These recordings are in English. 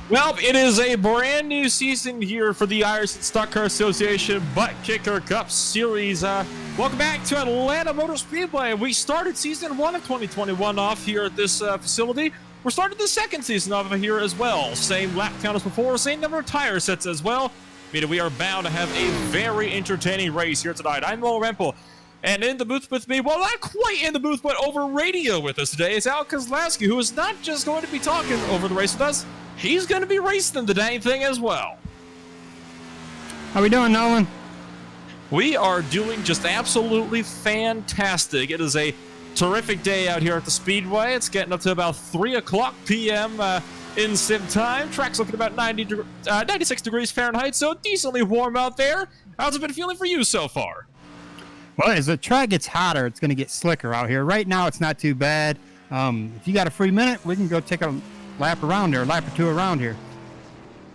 Well, it is a brand new season here for the Irish Stock Car Association ButtKicker Cup Series. Welcome back to Atlanta Motor Speedway. We started season 1 of 2021 off here at this facility. We're starting the second season of it here as well. Same lap count as before, same number of tire sets as well. Meaning we are bound to have a very entertaining race here tonight. I'm Mo Rempel. And in the booth with me, well, not quite in the booth, but over radio with us today is Al Kozlowski, who is not just going to be talking over the race with us, he's going to be racing the dang thing as well. How we doing, Nolan? We are doing just absolutely fantastic. It is a terrific day out here at the Speedway. It's getting up to about 3 o'clock p.m. In sim time. Track's looking about 96 degrees Fahrenheit, so decently warm out there. How's it been feeling for you so far? Well, as the track gets hotter, it's going to get slicker out here. Right now, it's not too bad. If you got a free minute, we can go take a lap around here, a lap or two around here.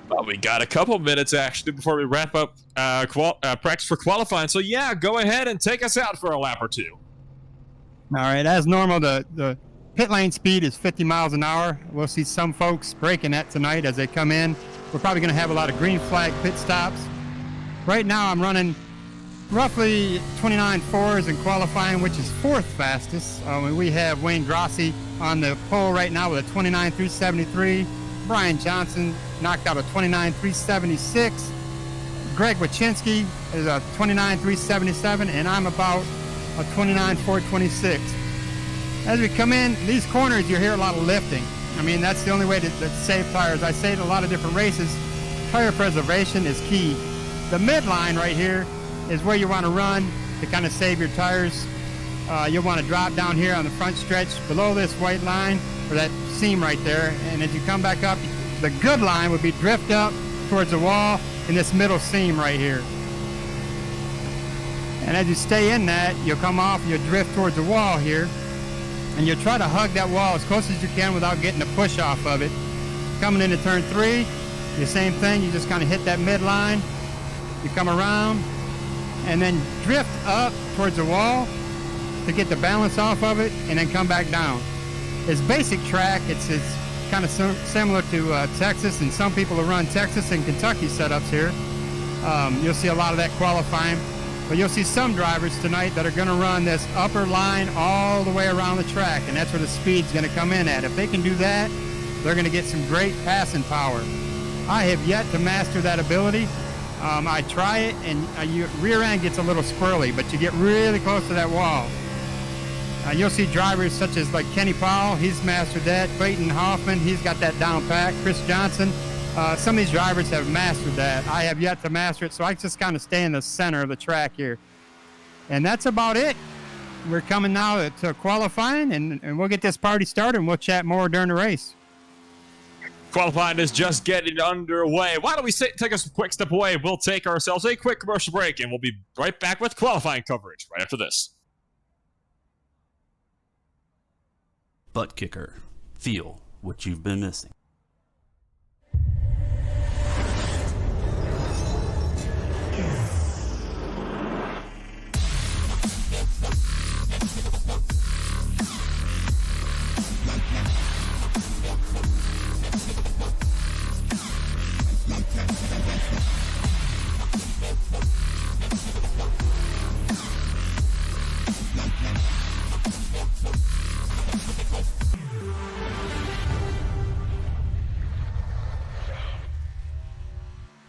Well, we got a couple minutes, actually, before we wrap up practice for qualifying. So, yeah, go ahead and take us out for a lap or two. All right, as normal, the pit lane speed is 50 miles an hour. We'll see some folks breaking that tonight as they come in. We're probably going to have a lot of green flag pit stops. Right now, I'm running roughly 29.4s in qualifying, which is fourth fastest. We have Wayne Grossi on the pole right now with a 29.373. Brian Johnson knocked out a 29.376. Greg Wachinski is a 29.377, and I'm about a 29.426. As we come in, these corners, you hear a lot of lifting. I mean, that's the only way to save tires. I say in a lot of different races, tire preservation is key. The midline right here is where you want to run to kind of save your tires. You'll want to drop down here on the front stretch below this white line, or that seam right there, and as you come back up, the good line would be drift up towards the wall in this middle seam right here. And as you stay in that, you'll come off and you'll drift towards the wall here, and you'll try to hug that wall as close as you can without getting a push off of it. Coming into turn 3, the same thing, you just kind of hit that midline, you come around, and then drift up towards the wall to get the balance off of it, and then come back down. It's basic track. It's kind of similar to Texas, and some people will run Texas and Kentucky setups here. You'll see a lot of that qualifying, but you'll see some drivers tonight that are going to run this upper line all the way around the track, and that's where the speed's going to come in at. If they can do that, they're going to get some great passing power. I have yet to master that ability. I try it, and your rear end gets a little squirrely, but you get really close to that wall. You'll see drivers such as like Kenny Powell, he's mastered that. Clayton Hoffman, he's got that down pat. Chris Johnson, some of these drivers have mastered that. I have yet to master it, so I just kind of stay in the center of the track here. And that's about it. We're coming now to qualifying, and we'll get this party started, and we'll chat more during the race. Qualifying is just getting underway. Why don't we take a quick step away? We'll take ourselves a quick commercial break, and we'll be right back with qualifying coverage right after this. ButtKicker. Feel what you've been missing.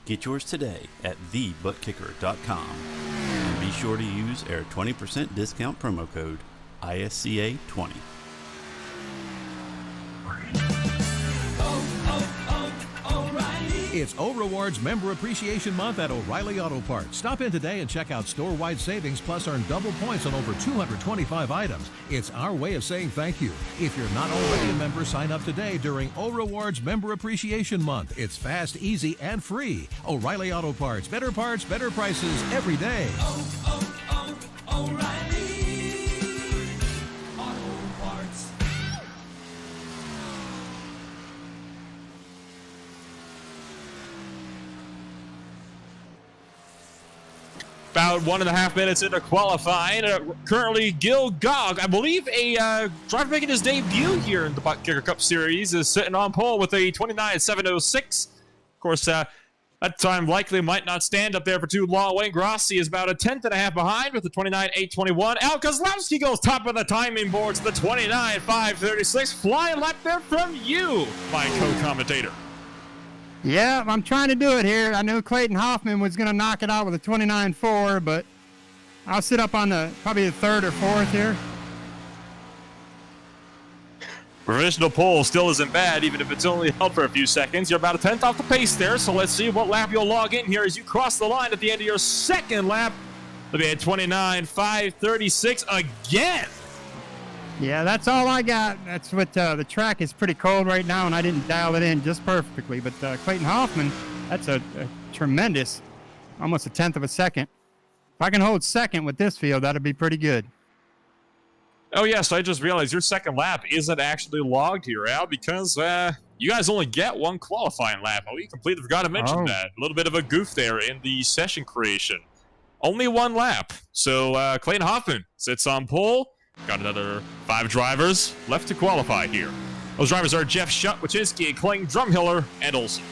Get yours today at thebuttkicker.com, and be sure to use our 20% discount promo code ISCA20. It's O'Rewards Member Appreciation Month at O'Reilly Auto Parts. Stop in today and check out store-wide savings, plus earn double points on over 225 items. It's our way of saying thank you. If you're not already a member, sign up today during O'Rewards Member Appreciation Month. It's fast, easy, and free. O'Reilly Auto Parts. Better parts, better prices every day. O'Reilly Auto Parts. About 1.5 minutes into qualifying. Currently, Gil Gog, I believe a driver making his debut here in the ButtKicker Cup Series, is sitting on pole with a 29.706. Of course, that time likely might not stand up there for too long. Wayne Grossi is about a 10.5 behind with the 29.821. Al Kozlowski goes top of the timing boards, the 29.536. Flying lap there from you, my co-commentator. Yeah, I'm trying to do it here. I knew Clayton Hoffman was going to knock it out with a 29.4, but I'll sit up on probably the third or fourth here. Provisional pole still isn't bad, even if it's only held for a few seconds. You're about a 10th off the pace there, so let's see what lap you'll log in here as you cross the line at the end of your second lap. It'll be at 29.536 again. Yeah, that's all I got. That's what the track is pretty cold right now, and I didn't dial it in just perfectly. But Clayton Hoffman, that's a tremendous, almost a 10th of a second. If I can hold second with this field, that'd be pretty good. Oh, yes, I just realized your second lap isn't actually logged here, Al, because you guys only get one qualifying lap. Oh, you completely forgot to mention that. A little bit of a goof there in the session creation. Only one lap. So Clayton Hoffman sits on pole. Got another 5 drivers left to qualify here. Those drivers are Jeff Schutt, Wachinski, Kling, Drumhiller, and Olsen.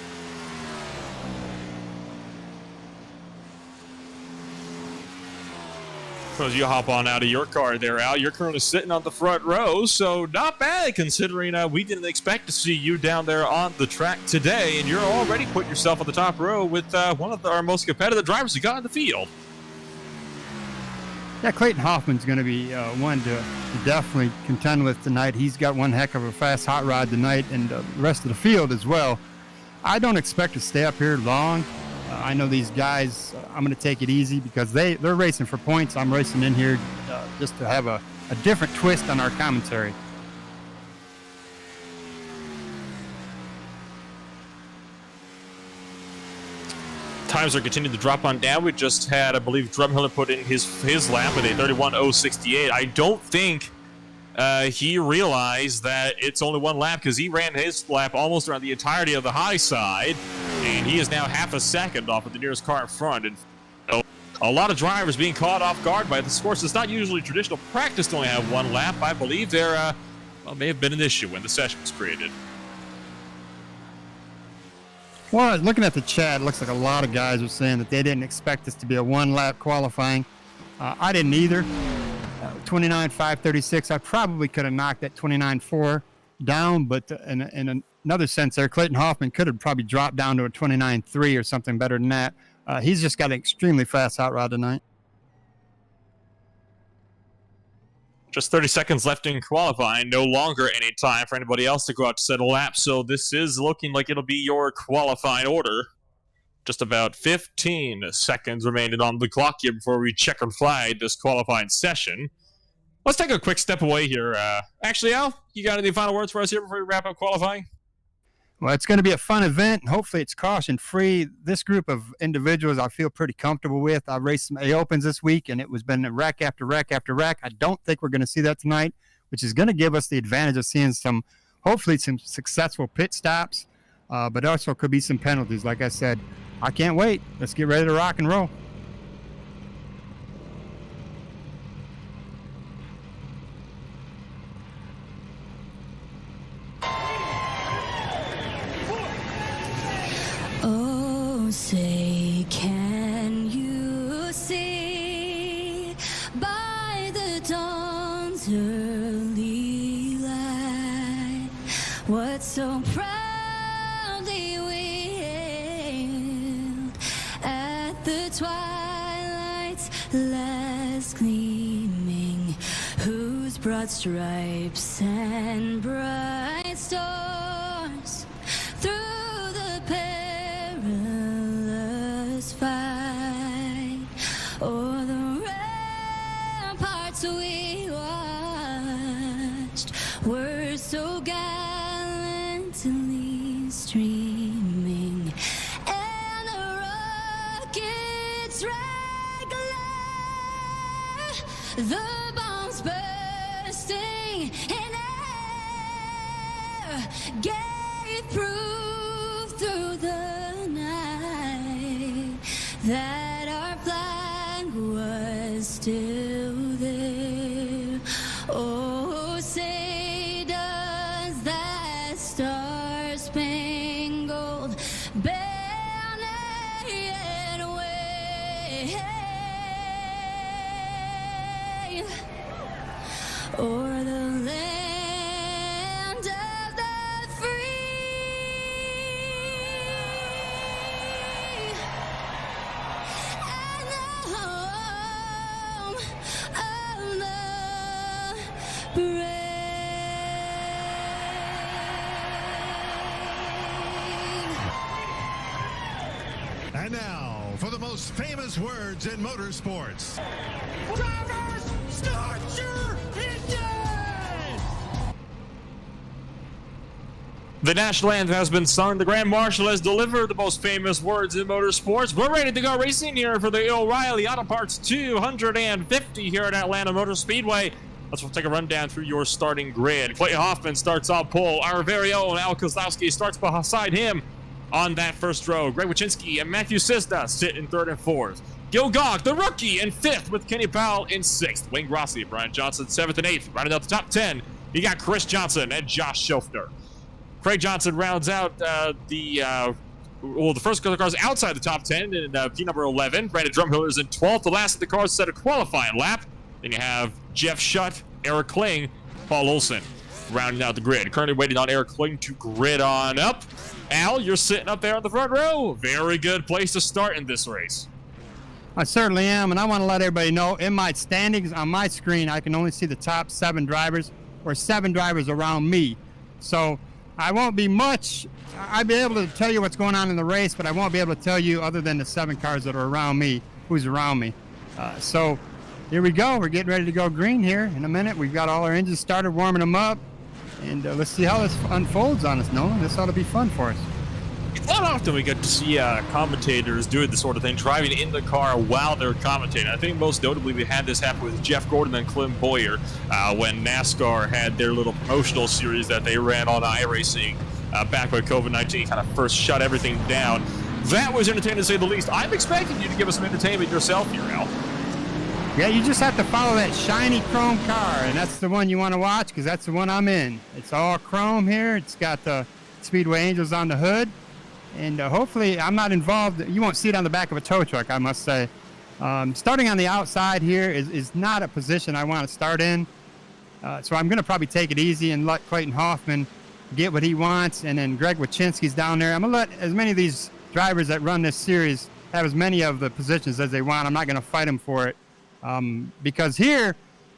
So as you hop on out of your car there, Al, you're currently sitting on the front row, so not bad considering we didn't expect to see you down there on the track today, and you're already putting yourself on the top row with one of our most competitive drivers we got in the field. Yeah, Clayton Hoffman's going to be one to definitely contend with tonight. He's got one heck of a fast hot rod tonight, and the rest of the field as well. I don't expect to stay up here long. I know these guys, I'm going to take it easy because they're racing for points. I'm racing in here just to have a different twist on our commentary. Times are continuing to drop on down. We just had, I believe, Drumhiller put in his lap with a 31.068. I don't think he realized that it's only one lap because he ran his lap almost around the entirety of the high side, and he is now half a second off of the nearest car in front. And a lot of drivers being caught off guard by this. Of course, it's not usually traditional practice to only have one lap. I believe there may have been an issue when the session was created. Well, looking at the chat, it looks like a lot of guys are saying that they didn't expect this to be a one-lap qualifying. I didn't either. 29.536. I probably could have knocked that 29.4 down, but in another sense there, Clayton Hoffman could have probably dropped down to a 29.3 or something better than that. He's just got an extremely fast hot rod tonight. Just 30 seconds left in qualifying. No longer any time for anybody else to go out to set a lap. So this is looking like it'll be your qualifying order. Just about 15 seconds remaining on the clock here before we check and flag this qualifying session. Let's take a quick step away here. Actually, Al, you got any final words for us here before we wrap up qualifying? Well, it's going to be a fun event. Hopefully it's caution-free. This group of individuals I feel pretty comfortable with. I raced some A-Opens this week, and it was been wreck after wreck after wreck. I don't think we're going to see that tonight, which is going to give us the advantage of seeing hopefully some successful pit stops, but also could be some penalties. Like I said, I can't wait. Let's get ready to rock and roll. Oh, say, can you see by the dawn's early light what so proudly we hailed at the twilight's last gleaming, whose broad stripes and bright stars through the perilous fight o'er the ramparts we watched were so gallantly streaming, and the rockets regular, the bombs bursting in air, gave proof through the night that our flag still there. Oh, say does that star-spangled banner yet wave o'er the land of the free and the home of the brave. And now, for the most famous words in motorsports. Drivers, start your engines! The national anthem has been sung. The Grand Marshal has delivered the most famous words in motorsports. We're ready to go racing here for the O'Reilly Auto Parts 250 here at Atlanta Motor Speedway. Let's take a rundown through your starting grid. Clay Hoffman starts on pole. Our very own Al Kozlowski starts beside him on that first row. Greg Wyszynski and Matthew Cisda sit in third and fourth. Gil Gogg, the rookie, in fifth with Kenny Powell in sixth. Wayne Grossi, Brian Johnson, seventh and eighth. Rounding out the top 10, you got Chris Johnson and Josh Schofner. Craig Johnson rounds out the first couple of cars outside the top 10 in P number 11. Brandon Drumhiller is in 12th. The last of the cars set a qualifying lap. Then you have Jeff Shutt, Eric Kling, Paul Olson rounding out the grid. Currently waiting on Eric Kling to grid on up. Al, you're sitting up there on the front row. Very good place to start in this race. I certainly am, and I want to let everybody know in my standings on my screen, I can only see the top 7 drivers or 7 drivers around me. So I won't be much. I'll be able to tell you what's going on in the race, but I won't be able to tell you, other than the 7 cars that are around me, who's around me. So here we go. We're getting ready to go green here in a minute. We've got all our engines started, warming them up, and let's see how this unfolds on us, Nolan. This ought to be fun for us. It's not often we get to see commentators doing this sort of thing, driving in the car while they're commentating. I think most notably we had this happen with Jeff Gordon and Clem Boyer when NASCAR had their little promotional series that they ran on iRacing back when COVID-19 kind of first shut everything down. That was entertaining to say the least. I'm expecting you to give us some entertainment yourself here, Al. Yeah, you just have to follow that shiny chrome car, and that's the one you want to watch because that's the one I'm in. It's all chrome here. It's got the Speedway Angels on the hood. And hopefully I'm not involved. You won't see it on the back of a tow truck, I must say. Starting on the outside here is not a position I want to start in. So I'm going to probably take it easy and let Clayton Hoffman get what he wants. And then Greg Wyszynski's down there. I'm going to let as many of these drivers that run this series have as many of the positions as they want. I'm not going to fight them for it. Because here,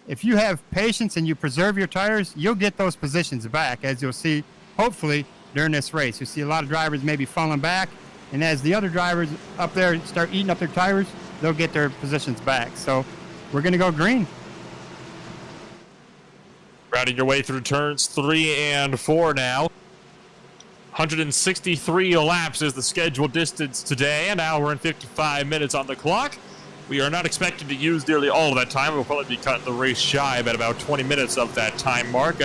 if you have patience and you preserve your tires, you'll get those positions back, as you'll see, hopefully, during this race. You see a lot of drivers maybe falling back, and as the other drivers up there start eating up their tires, they'll get their positions back. So we're going to go green. Routing your way through turns 3 and 4 now. 163 laps is the scheduled distance today, an hour and 55 minutes on the clock. We are not expected to use nearly all of that time. We'll probably be cutting the race shy at about 20 minutes of that time mark.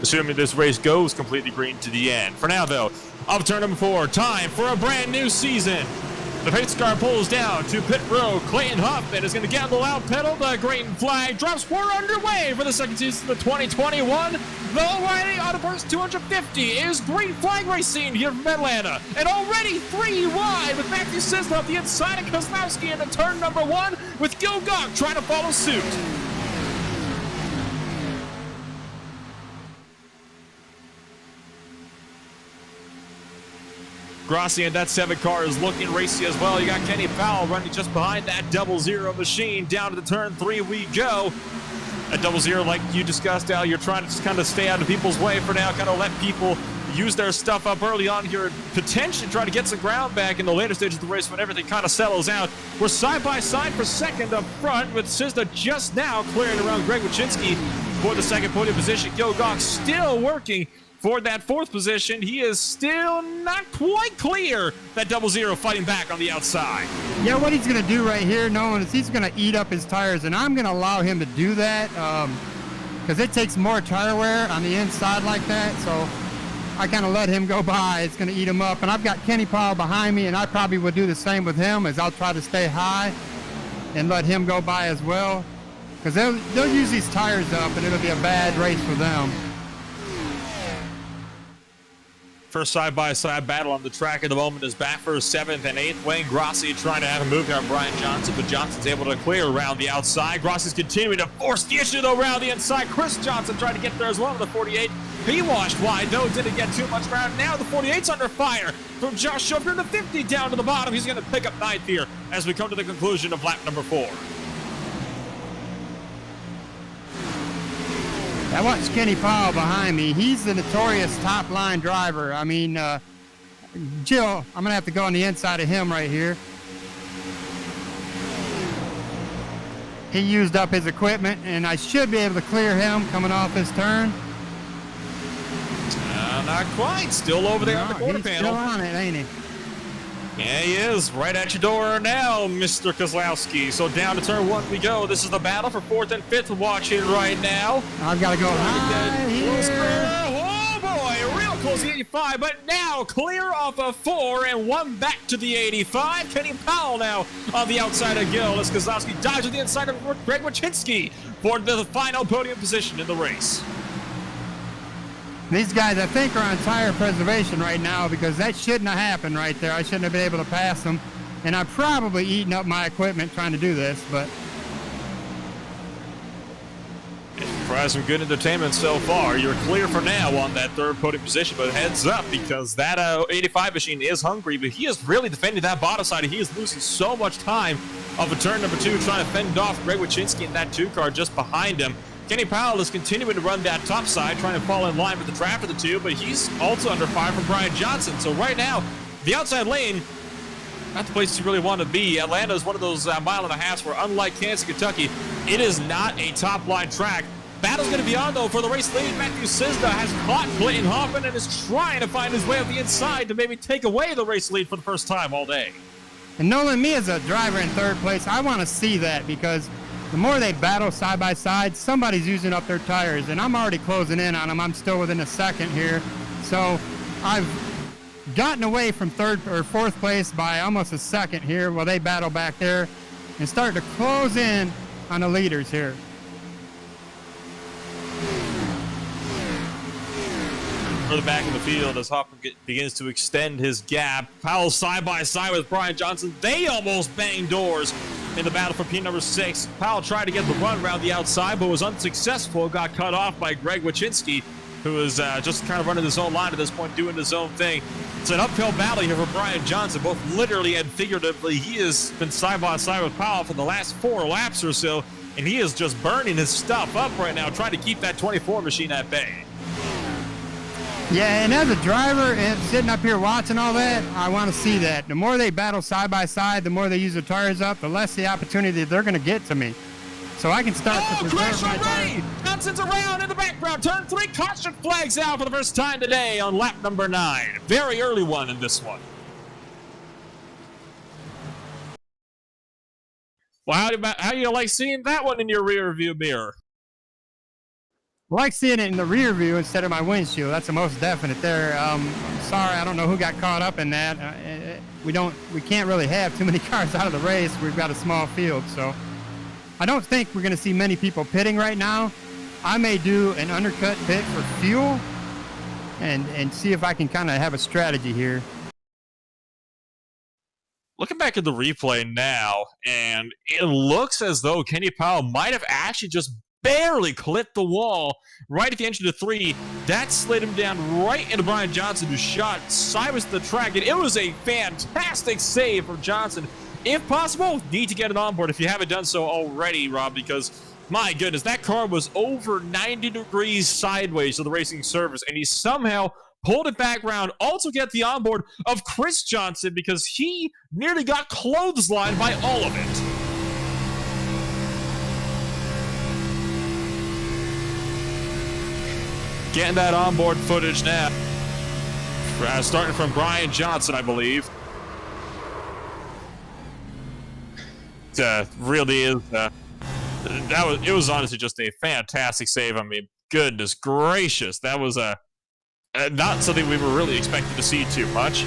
Assuming this race goes completely green to the end. For now, though, off turn number 4, time for a brand new season. The pace car pulls down to pit row. Clayton Hoffman is going to get on the loud pedal. The green flag drops. We're underway for the second season of the 2021. The O'Reilly Auto Parts 250 is green flag racing here from Atlanta. And already 3 wide with Matthew Cisda up the inside of Kozlowski into turn number 1 with Gil Gogg trying to follow suit. Grossi and that 7 car is looking racy as well. You got Kenny Powell running just behind that 00 machine. Down to the turn 3 we go. At 00, like you discussed, Al, you're trying to just kind of stay out of people's way for now, kind of let people use their stuff up early on here and potentially try to get some ground back in the later stages of the race when everything kind of settles out. We're side by side for second up front with Cisda just now clearing around Greg Wyszynski for the second podium position. Gil Gogg still working for that 4th position. He is still not quite clear. That 00 fighting back on the outside. Yeah, what he's going to do right here, Nolan, is he's going to eat up his tires, and I'm going to allow him to do that because it takes more tire wear on the inside like that. So I kind of let him go by. It's going to eat him up. And I've got Kenny Powell behind me, and I probably would do the same with him as I'll try to stay high. and let him go by as well, because they'll use these tires up and it'll be a bad race for them. First side-by-side battle on the track at the moment is back for 7th and 8th. Wayne Grossi trying to have a move here on Brian Johnson, but Johnson's able to clear around the outside. Grossi's continuing to force the issue, though, around the inside. Chris Johnson trying to get there as well with the 48. He washed wide, though, didn't get too much ground. Now the 48's under fire from Josh Schoffer. The 50 down to the bottom. He's going to pick up 9th here as we come to the conclusion of lap number 4. I watch Kenny Powell behind me. He's the notorious top-line driver. I mean, Jill, I'm going to have to go on the inside of him right here. He used up his equipment, and I should be able to clear him coming off his turn. Not quite. Still over there on the quarter he's panel. Still on it, ain't he? Yeah, he is. Right at your door now, Mr. Kozlowski. So down to turn 1 we go. This is the battle for 4th and 5th watching right now. I've got to go high here. Oh, boy. Real close to the 85, but now clear off of 4 and 1 back to the 85. Kenny Powell now on the outside of Gill as Kozlowski dives to the inside of Greg Wyszynski for the final podium position in the race. These guys, I think, are on tire preservation right now because that shouldn't have happened right there. I shouldn't have been able to pass them. And I've probably eaten up my equipment trying to do this, but... Try some good entertainment so far. You're clear for now on that 3rd podium position, but heads up because that 85 machine is hungry, but he is really defending that bottom side. He is losing so much time of a turn number 2 trying to fend off Greg Wyszynski in that 2 car just behind him. Kenny Powell is continuing to run that top side, trying to fall in line with the draft of the 2, but he's also under fire from Brian Johnson. So right now, the outside lane, not the place you really want to be. Atlanta is one of those mile and a halves where, unlike Kansas, Kentucky, it is not a top-line track. Battle's going to be on, though, for the race lead. Matthew Cisda has caught Clayton Hoffman and is trying to find his way up the inside to maybe take away the race lead for the first time all day. And Nolan, me as a driver in 3rd place, I want to see that because the more they battle side by side, somebody's using up their tires, and I'm already closing in on them. I'm still within a second here. So I've gotten away from 3rd or 4th place by almost a second here while they battle back there and start to close in on the leaders here. Further back in the field as Hoffman begins to extend his gap. Powell side by side with Brian Johnson. They almost banged doors in the battle for P number 6. Powell tried to get the run around the outside, but was unsuccessful. Got cut off by Greg Wyszynski, who is just kind of running his own line at this point, doing his own thing. It's an uphill battle here for Brian Johnson, both literally and figuratively. He has been side by side with Powell for the last 4 laps or so, and he is just burning his stuff up right now, trying to keep that 24 machine at bay. Yeah, and as a driver and sitting up here watching all that, I want to see that. The more they battle side by side, the more they use their tires up, the less the opportunity they're going to get to me. So I can start to preserve my tires. Johnson's around in the background. Turn 3, caution flags out for the first time today on lap number 9. Very early one in this one. Well, how do you like seeing that one in your rear view mirror? I like seeing it in the rear view instead of my windshield. That's the most definite there. I'm sorry, I don't know who got caught up in that. We can't really have too many cars out of the race. We've got a small field, so I don't think we're going to see many people pitting right now. I may do an undercut pit for fuel and see if I can kind of have a strategy here. Looking back at the replay now, and it looks as though Kenny Powell might have actually just barely clipped the wall right at the edge of the 3. That slid him down right into Brian Johnson, who shot sideways to the track, and it was a fantastic save from Johnson. If possible, need to get it on board if you haven't done so already, Rob, because my goodness, that car was over 90 degrees sideways to the racing surface, and he somehow pulled it back around. Also get the onboard of Chris Johnson because he nearly got clotheslined by all of it. Getting that onboard footage now. Starting from Brian Johnson, I believe. It really is. It was honestly just a fantastic save. I mean, goodness gracious, that was not something we were really expecting to see too much.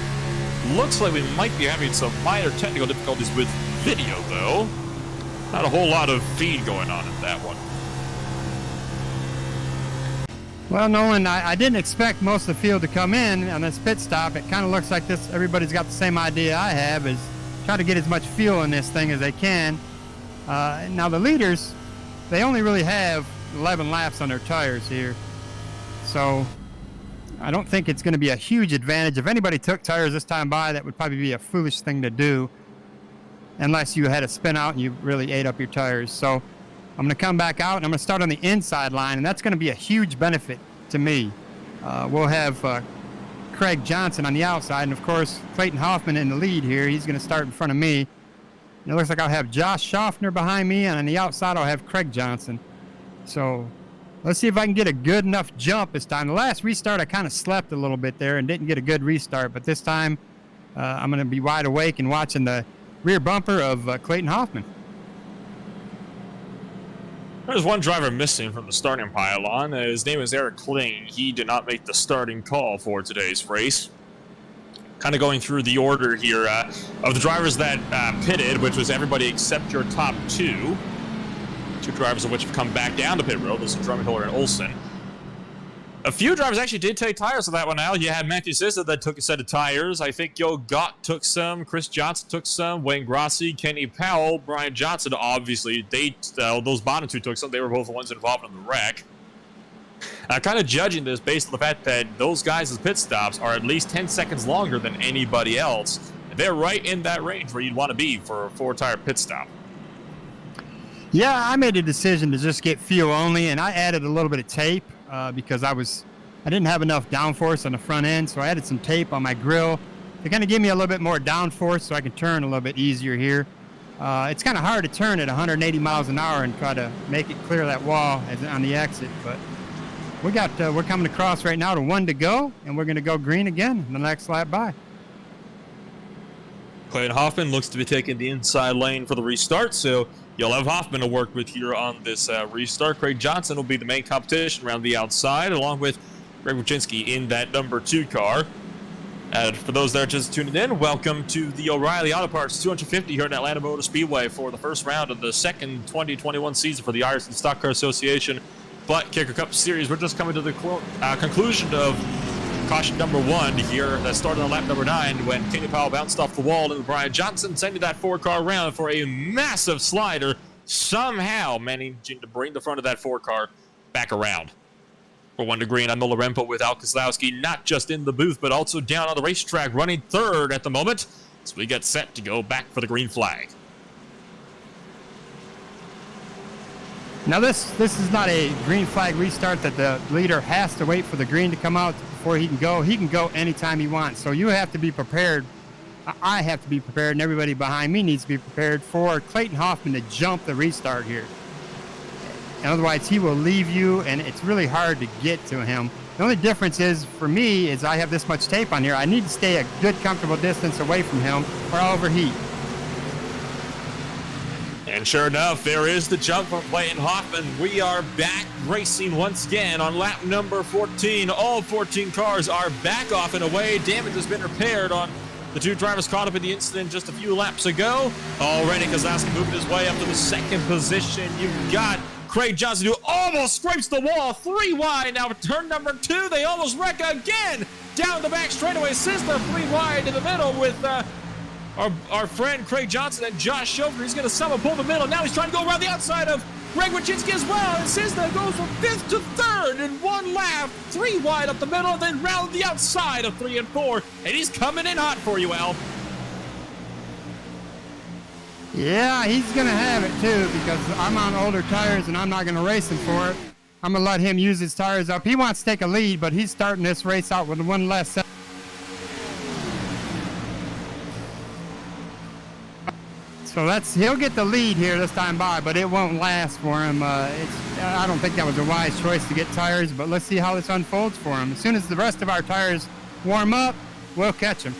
Looks like we might be having some minor technical difficulties with video, though. Not a whole lot of feed going on in that one. Well, Nolan, I didn't expect most of the field to come in on this pit stop. It kind of looks like this. Everybody's got the same idea I have, is try to get as much fuel in this thing as they can. Now the leaders, they only really have 11 laps on their tires here. So I don't think it's going to be a huge advantage. If anybody took tires this time by, that would probably be a foolish thing to do, unless you had a spin out and you really ate up your tires. So I'm going to come back out and I'm going to start on the inside line, and that's going to be a huge benefit to me. We'll have Craig Johnson on the outside, and of course Clayton Hoffman in the lead here. He's going to start in front of me. And it looks like I'll have Josh Schaffner behind me, and on the outside I'll have Craig Johnson. So let's see if I can get a good enough jump this time. The last restart I kind of slept a little bit there and didn't get a good restart, but this time I'm going to be wide awake and watching the rear bumper of Clayton Hoffman. There's one driver missing from the starting pylon. His name is Eric Kling. He did not make the starting call for today's race. Kind of going through the order here of the drivers that pitted, which was everybody except your top two. Two drivers of which have come back down to pit road. This is Drumhiller and Olsen. A few drivers actually did take tires for that one, Al. You had Matthew Sissa that took a set of tires. I think Yo Gott took some. Chris Johnson took some. Wayne Grossi, Kenny Powell, Brian Johnson, obviously. Those bottom two took some. They were both the ones involved in the wreck. Kind of judging this based on the fact that those guys' pit stops are at least 10 seconds longer than anybody else. They're right in that range where you'd want to be for a four-tire pit stop. Yeah, I made a decision to just get fuel only, and I added a little bit of tape because I didn't have enough downforce on the front end, so I added some tape on my grill to kind of give me a little bit more downforce so I can turn a little bit easier here. It's kind of hard to turn at 180 miles an hour and try to make it clear that wall on the exit, but we're coming across right now to 1 to go, and we're going to go green again in the next lap by. Clayton Hoffman looks to be taking the inside lane for the restart, so you'll have Hoffman to work with here on this restart. Craig Johnson will be the main competition around the outside, along with Greg Wachinski in that number 2 car. And for those that are just tuning in, welcome to the O'Reilly Auto Parts 250 here at Atlanta Motor Speedway for the first round of the second 2021 season for the Ireland Stock Car Association ButtKicker Cup Series. We're just coming to the conclusion of caution number 1 here that started on lap number 9 when Kenny Powell bounced off the wall and Brian Johnson sending that 4-car around for a massive slider, somehow managing to bring the front of that 4-car back around. For 1 to green, I'm Nola Rempo with Al Kozlowski, not just in the booth, but also down on the racetrack, running third at the moment, as we get set to go back for the green flag. Now this is not a green flag restart that the leader has to wait for the green to come out before he can go. He can go anytime he wants. So you have to be prepared. I have to be prepared, and everybody behind me needs to be prepared for Clayton Hoffman to jump the restart here. And otherwise he will leave you, and it's really hard to get to him. The only difference is, for me, is I have this much tape on here. I need to stay a good, comfortable distance away from him, or I'll overheat. And sure enough, there is the jump from Clayton Hoffman. We are back racing once again on lap number 14. All 14 cars are back off and away. Damage has been repaired on the 2 drivers caught up in the incident just a few laps ago. Already Kozlowski moving his way up to the 2nd position. You've got Craig Johnson, who almost scrapes the wall 3 wide. Now turn number 2, they almost wreck again. Down the back straightaway, Sisler 3 wide in the middle with our friend Craig Johnson and Josh Schofer. He's going to somehow pull the middle. Now he's trying to go around the outside of Greg Wachinski as well. And Sisler goes from 5th to 3rd in 1 lap. 3 wide up the middle, then round the outside of 3 and 4. And he's coming in hot for you, Al. Yeah, he's going to have it too, because I'm on older tires and I'm not going to race him for it. I'm going to let him use his tires up. He wants to take a lead, but he's starting this race out with 1 less set. So he'll get the lead here this time by, but it won't last for him. I don't think that was a wise choice to get tires, but let's see how this unfolds for him. As soon as the rest of our tires warm up, we'll catch him.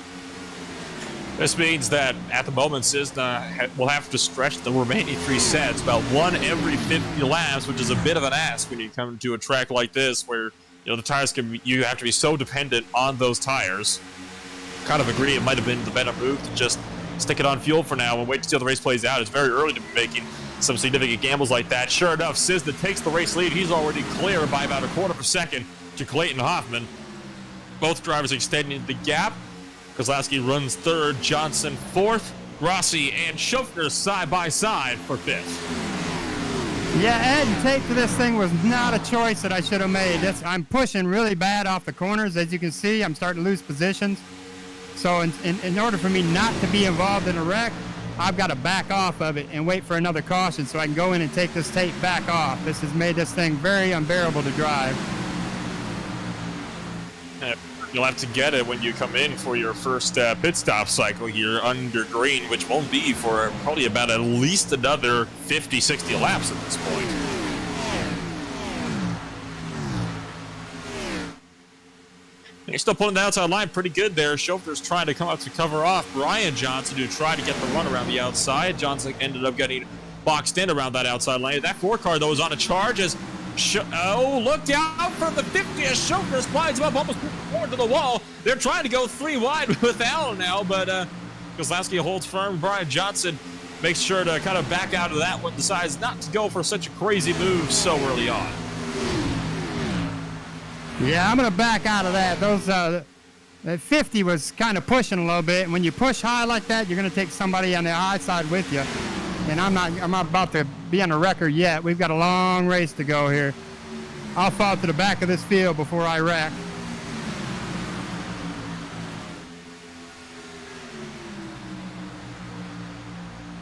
This means that at the moment, Cisna will have to stretch the remaining 3 sets, about 1 every 50 laps, which is a bit of an ask when you come to a track like this, where the tires you have to be so dependent on those tires. Kind of agree, it might have been the better move to just stick it on fuel for now and wait to see how the race plays out. It's very early to be making some significant gambles like that. Sure enough, Cisna takes the race lead. He's already clear by about a quarter of a second to Clayton Hoffman. Both drivers extending the gap. Kozlowski runs third, Johnson fourth, Rossi and Schofner side by side for fifth. Yeah, Ed, tape to this thing was not a choice that I should have made. I'm pushing really bad off the corners. As you can see, I'm starting to lose positions. So in order for me not to be involved in a wreck, I've got to back off of it and wait for another caution so I can go in and take this tape back off. This has made this thing very unbearable to drive. You'll have to get it when you come in for your first pit stop cycle here under green, which won't be for probably about at least another 50, 60 laps at this point. You're still pulling the outside line pretty good there. Schofner's trying to come up to cover off Brian Johnson, who tried to get the run around the outside. Johnson ended up getting boxed in around that outside lane. That 4 car, though, is on a charge as look out for the 50 as Schofner slides him up almost forward to the wall. They're trying to go 3 wide with Allen now, but Kozlowski holds firm. Brian Johnson makes sure to kind of back out of that one, decides not to go for such a crazy move so early on. Yeah, I'm going to back out of that. That 50 was kind of pushing a little bit, and when you push high like that, you're going to take somebody on the high side with you. And I'm not about to be on the record yet. We've got a long race to go here. I'll fall to the back of this field before I wreck.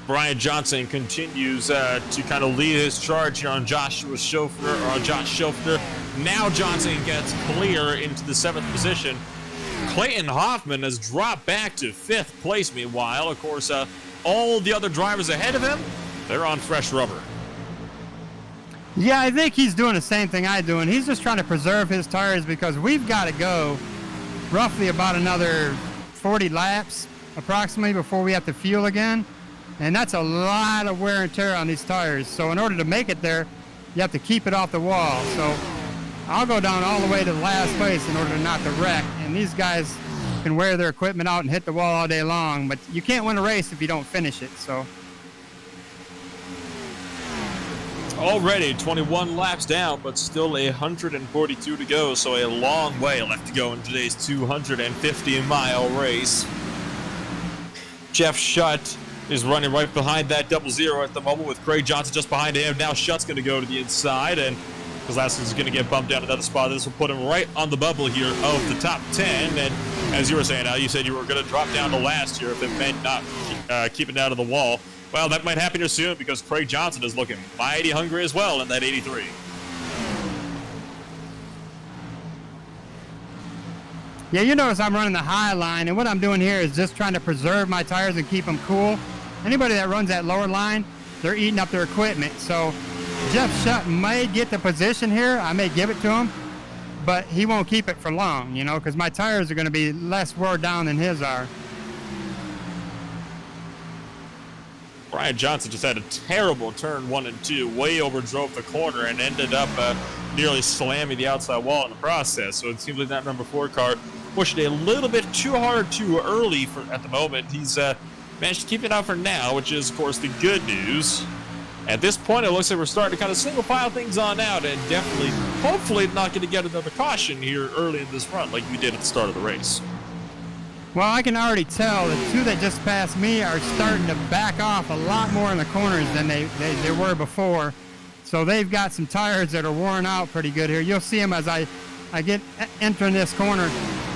Brian Johnson continues to kind of lead his charge here on Josh Schofner. Now Johnson gets clear into the 7th position. Clayton Hoffman has dropped back to 5th place meanwhile. Of course, all the other drivers ahead of him, they're on fresh rubber. Yeah, I think he's doing the same thing I'm doing. He's just trying to preserve his tires because we've got to go roughly about another 40 laps approximately before we have to fuel again. And that's a lot of wear and tear on these tires. So in order to make it there, you have to keep it off the wall. So I'll go down all the way to the last place in order not to wreck. And these guys can wear their equipment out and hit the wall all day long, but you can't win a race if you don't finish it. So already 21 laps down, but still 142 to go, so a long way left to go in today's 250-mile race. Jeff Shutt is running right behind that 00 at the moment with Craig Johnson just behind him. Now Shutt's going to go to the inside, and Kozlowski's going to get bumped down another spot. This will put him right on the bubble here of the top 10. And as you were saying, Al, you said you were going to drop down to last year if it meant not keeping out of the wall. Well, that might happen here soon because Craig Johnson is looking mighty hungry as well in that 83. yeah, you notice I'm running the high line, and what I'm doing here is just trying to preserve my tires and keep them cool. Anybody that runs that lower line, they're eating up their equipment. So Jeff Shutt may get the position here. I may give it to him, but he won't keep it for long, you know, because my tires are going to be less wore down than his are. Brian Johnson just had a terrible turn 1 and 2, way overdrove the corner and ended up nearly slamming the outside wall in the process. So it seems like that number 4 car pushed it a little bit too hard too early at the moment. He's managed to keep it out for now, which is, of course, the good news. At this point, it looks like we're starting to kind of single file things on out and definitely, hopefully, not going to get another caution here early in this run like we did at the start of the race. Well, I can already tell the 2 that just passed me are starting to back off a lot more in the corners than they were before. So they've got some tires that are worn out pretty good here. You'll see them as I get entering this corner.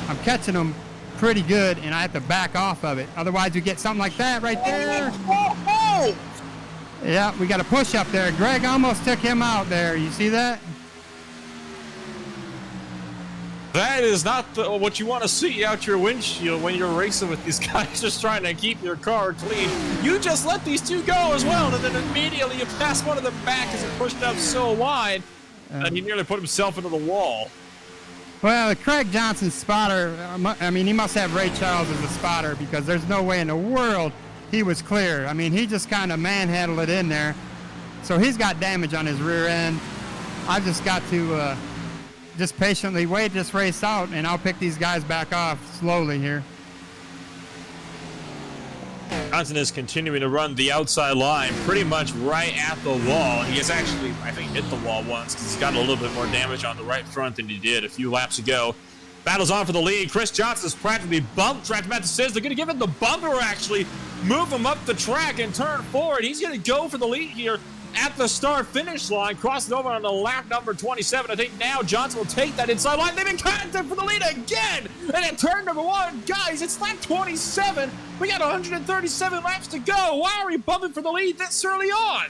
I'm catching them pretty good, and I have to back off of it. Otherwise, you get something like that right there. Yeah, we got a push up there. Greg almost took him out there. You see that? That is not what you want to see out your windshield when you're racing with these guys just trying to keep your car clean. You just let these 2 go as well, and then immediately you pass one of them back as it pushed up so wide that he nearly put himself into the wall. Well, Craig Johnson's spotter, I mean, he must have Ray Charles as a spotter because there's no way in the world he was clear. I mean, he just kind of manhandled it in there. So he's got damage on his rear end. I've just got to just patiently wait this race out, and I'll pick these guys back off slowly here. Johnson is continuing to run the outside line pretty much right at the wall. And he has actually, I think, hit the wall once because he's got a little bit more damage on the right front than he did a few laps ago. Battles on for the lead. Chris Johnson's practically bumped. Tracked him at the says they're going to give him the bumper, actually. Move him up the track and turn forward. He's going to go for the lead here at the start-finish line. Crossing over on the lap number 27. I think now Johnson will take that inside line. They've been contact for the lead again. And at turn number 1, guys, it's lap 27. We got 137 laps to go. Why are we bumping for the lead this early on?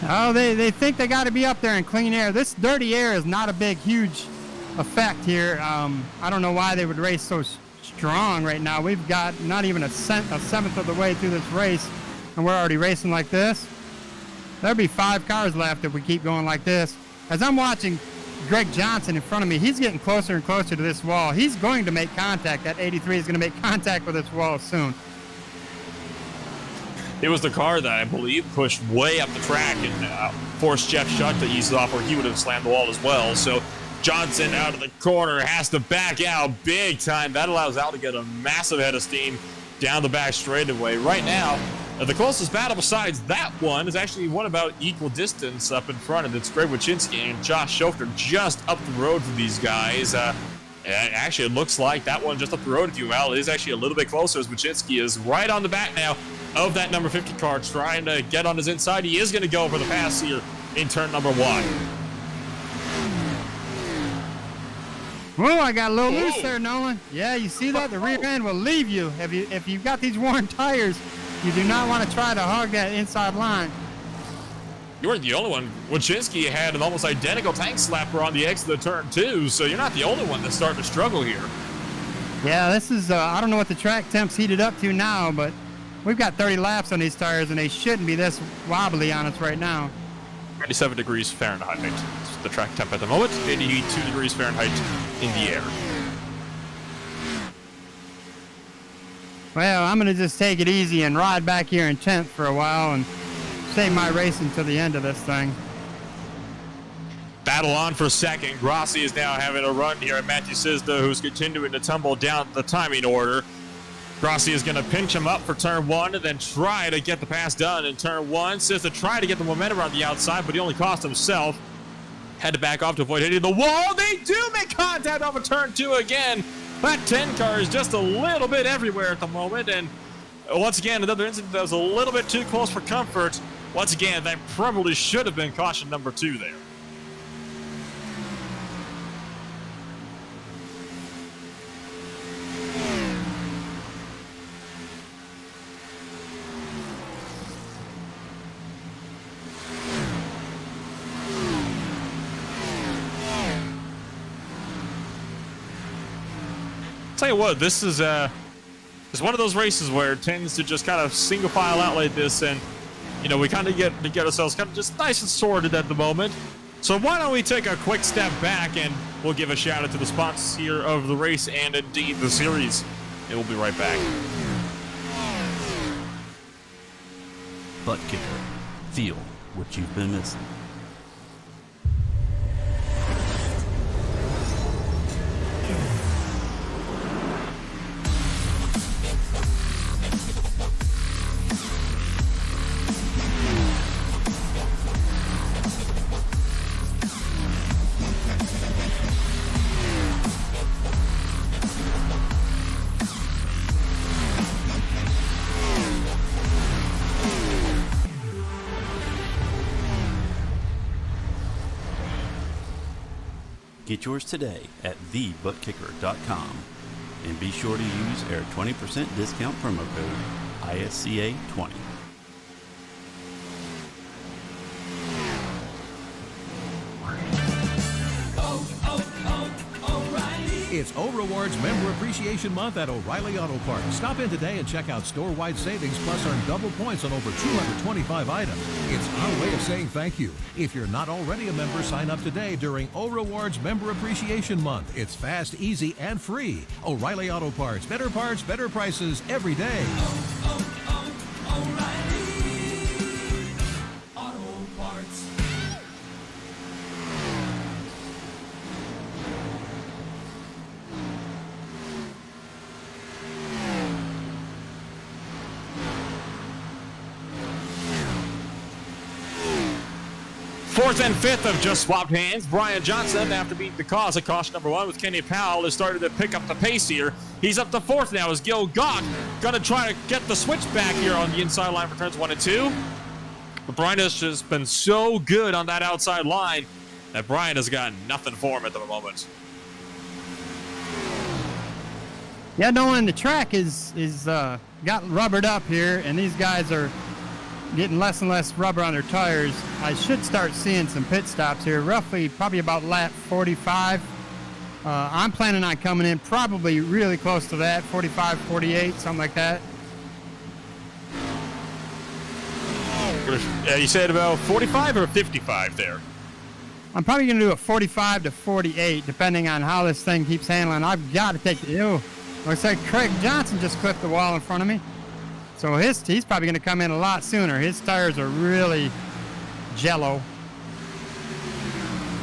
Oh, they think they got to be up there in clean air. This dirty air is not a big, huge effect here. I don't know why they would race so strong right now. We've got not even a seventh of the way through this race, and we're already racing like this. There'll be 5 cars left if we keep going like this. As I'm watching Greg Johnson in front of me, he's getting closer and closer to this wall. He's going to make contact. That 83 is going to make contact with this wall soon. It was the car that I believe pushed way up the track and forced Jeff Shuck to ease off, or he would have slammed the wall as well. So Johnson out of the corner has to back out big time. That allows Al to get a massive head of steam down the back straightaway. Right now, the closest battle besides that one is actually one about equal distance up in front, and it's Greg Wyszynski and Josh Schofield just up the road from these guys. Actually, it looks like that one just up the road, if you will, is actually a little bit closer, as Wyszynski is right on the back now of that number 50 car, trying to get on his inside. He is going to go for the pass here in turn number 1. Whoa, I got a little loose there, Nolan. Yeah, you see that? The rear end will leave you. If you've got these worn tires, you do not want to try to hog that inside line. You weren't the only one. Wyszynski had an almost identical tank slapper on the exit of turn 2, so you're not the only one that's starting to struggle here. Yeah, this is, I don't know what the track temp's heated up to now, but we've got 30 laps on these tires, and they shouldn't be this wobbly on us right now. 97 degrees Fahrenheit. It's the track temp at the moment. 82 degrees Fahrenheit in the air. Well, I'm going to just take it easy and ride back here in 10th for a while and save my racing to the end of this thing. Battle on for second. Grossi is now having a run here at Matthew Sisda, who's continuing to tumble down the timing order. Grossi is going to pinch him up for turn 1 and then try to get the pass done in turn 1. Sisda tried to get the momentum around the outside, but he only cost himself. Had to back off to avoid hitting the wall. They do make contact off of turn 2 again. That 10 car is just a little bit everywhere at the moment, and once again, another incident that was a little bit too close for comfort. Once again, that probably should have been caution number 2 there. Tell you what, this is one of those races where it tends to just kind of single file out like this, and you know, we kind of get ourselves kind of just nice and sorted at the moment. So why don't we take a quick step back, and we'll give a shout out to the sponsors here of the race and indeed the series, and we'll be right back. ButtKicker. Feel what you've been missing. Get yours today at thebuttkicker.com and be sure to use our 20% discount promo code ISCA20. It's O-Rewards Member Appreciation Month at O'Reilly Auto Parts. Stop in today and check out store-wide savings plus earn double points on over 225 items. It's our way of saying thank you. If you're not already a member, sign up today during O-Rewards Member Appreciation Month. It's fast, easy, and free. O'Reilly Auto Parts. Better parts, better prices every day. O'Reilly Auto Parts. Fourth and fifth have just swapped hands. Brian Johnson, after beating the cause at caution number 1 with Kenny Powell, has started to pick up the pace here. He's up to fourth now as Gil Gawk going to try to get the switch back here on the inside line for turns 1 and 2. But Brian has just been so good on that outside line that Brian has got nothing for him at the moment. Yeah, knowing the track is got rubbered up here, and these guys are getting less and less rubber on their tires. I should start seeing some pit stops here, roughly probably about lap 45. I'm planning on coming in probably really close to that, 45, 48, something like that. You said about 45 or 55 there? I'm probably going to do a 45 to 48, depending on how this thing keeps handling. I've got to take the... Ew. Looks like Craig Johnson just clipped the wall in front of me. So he's probably going to come in a lot sooner. His tires are really jello.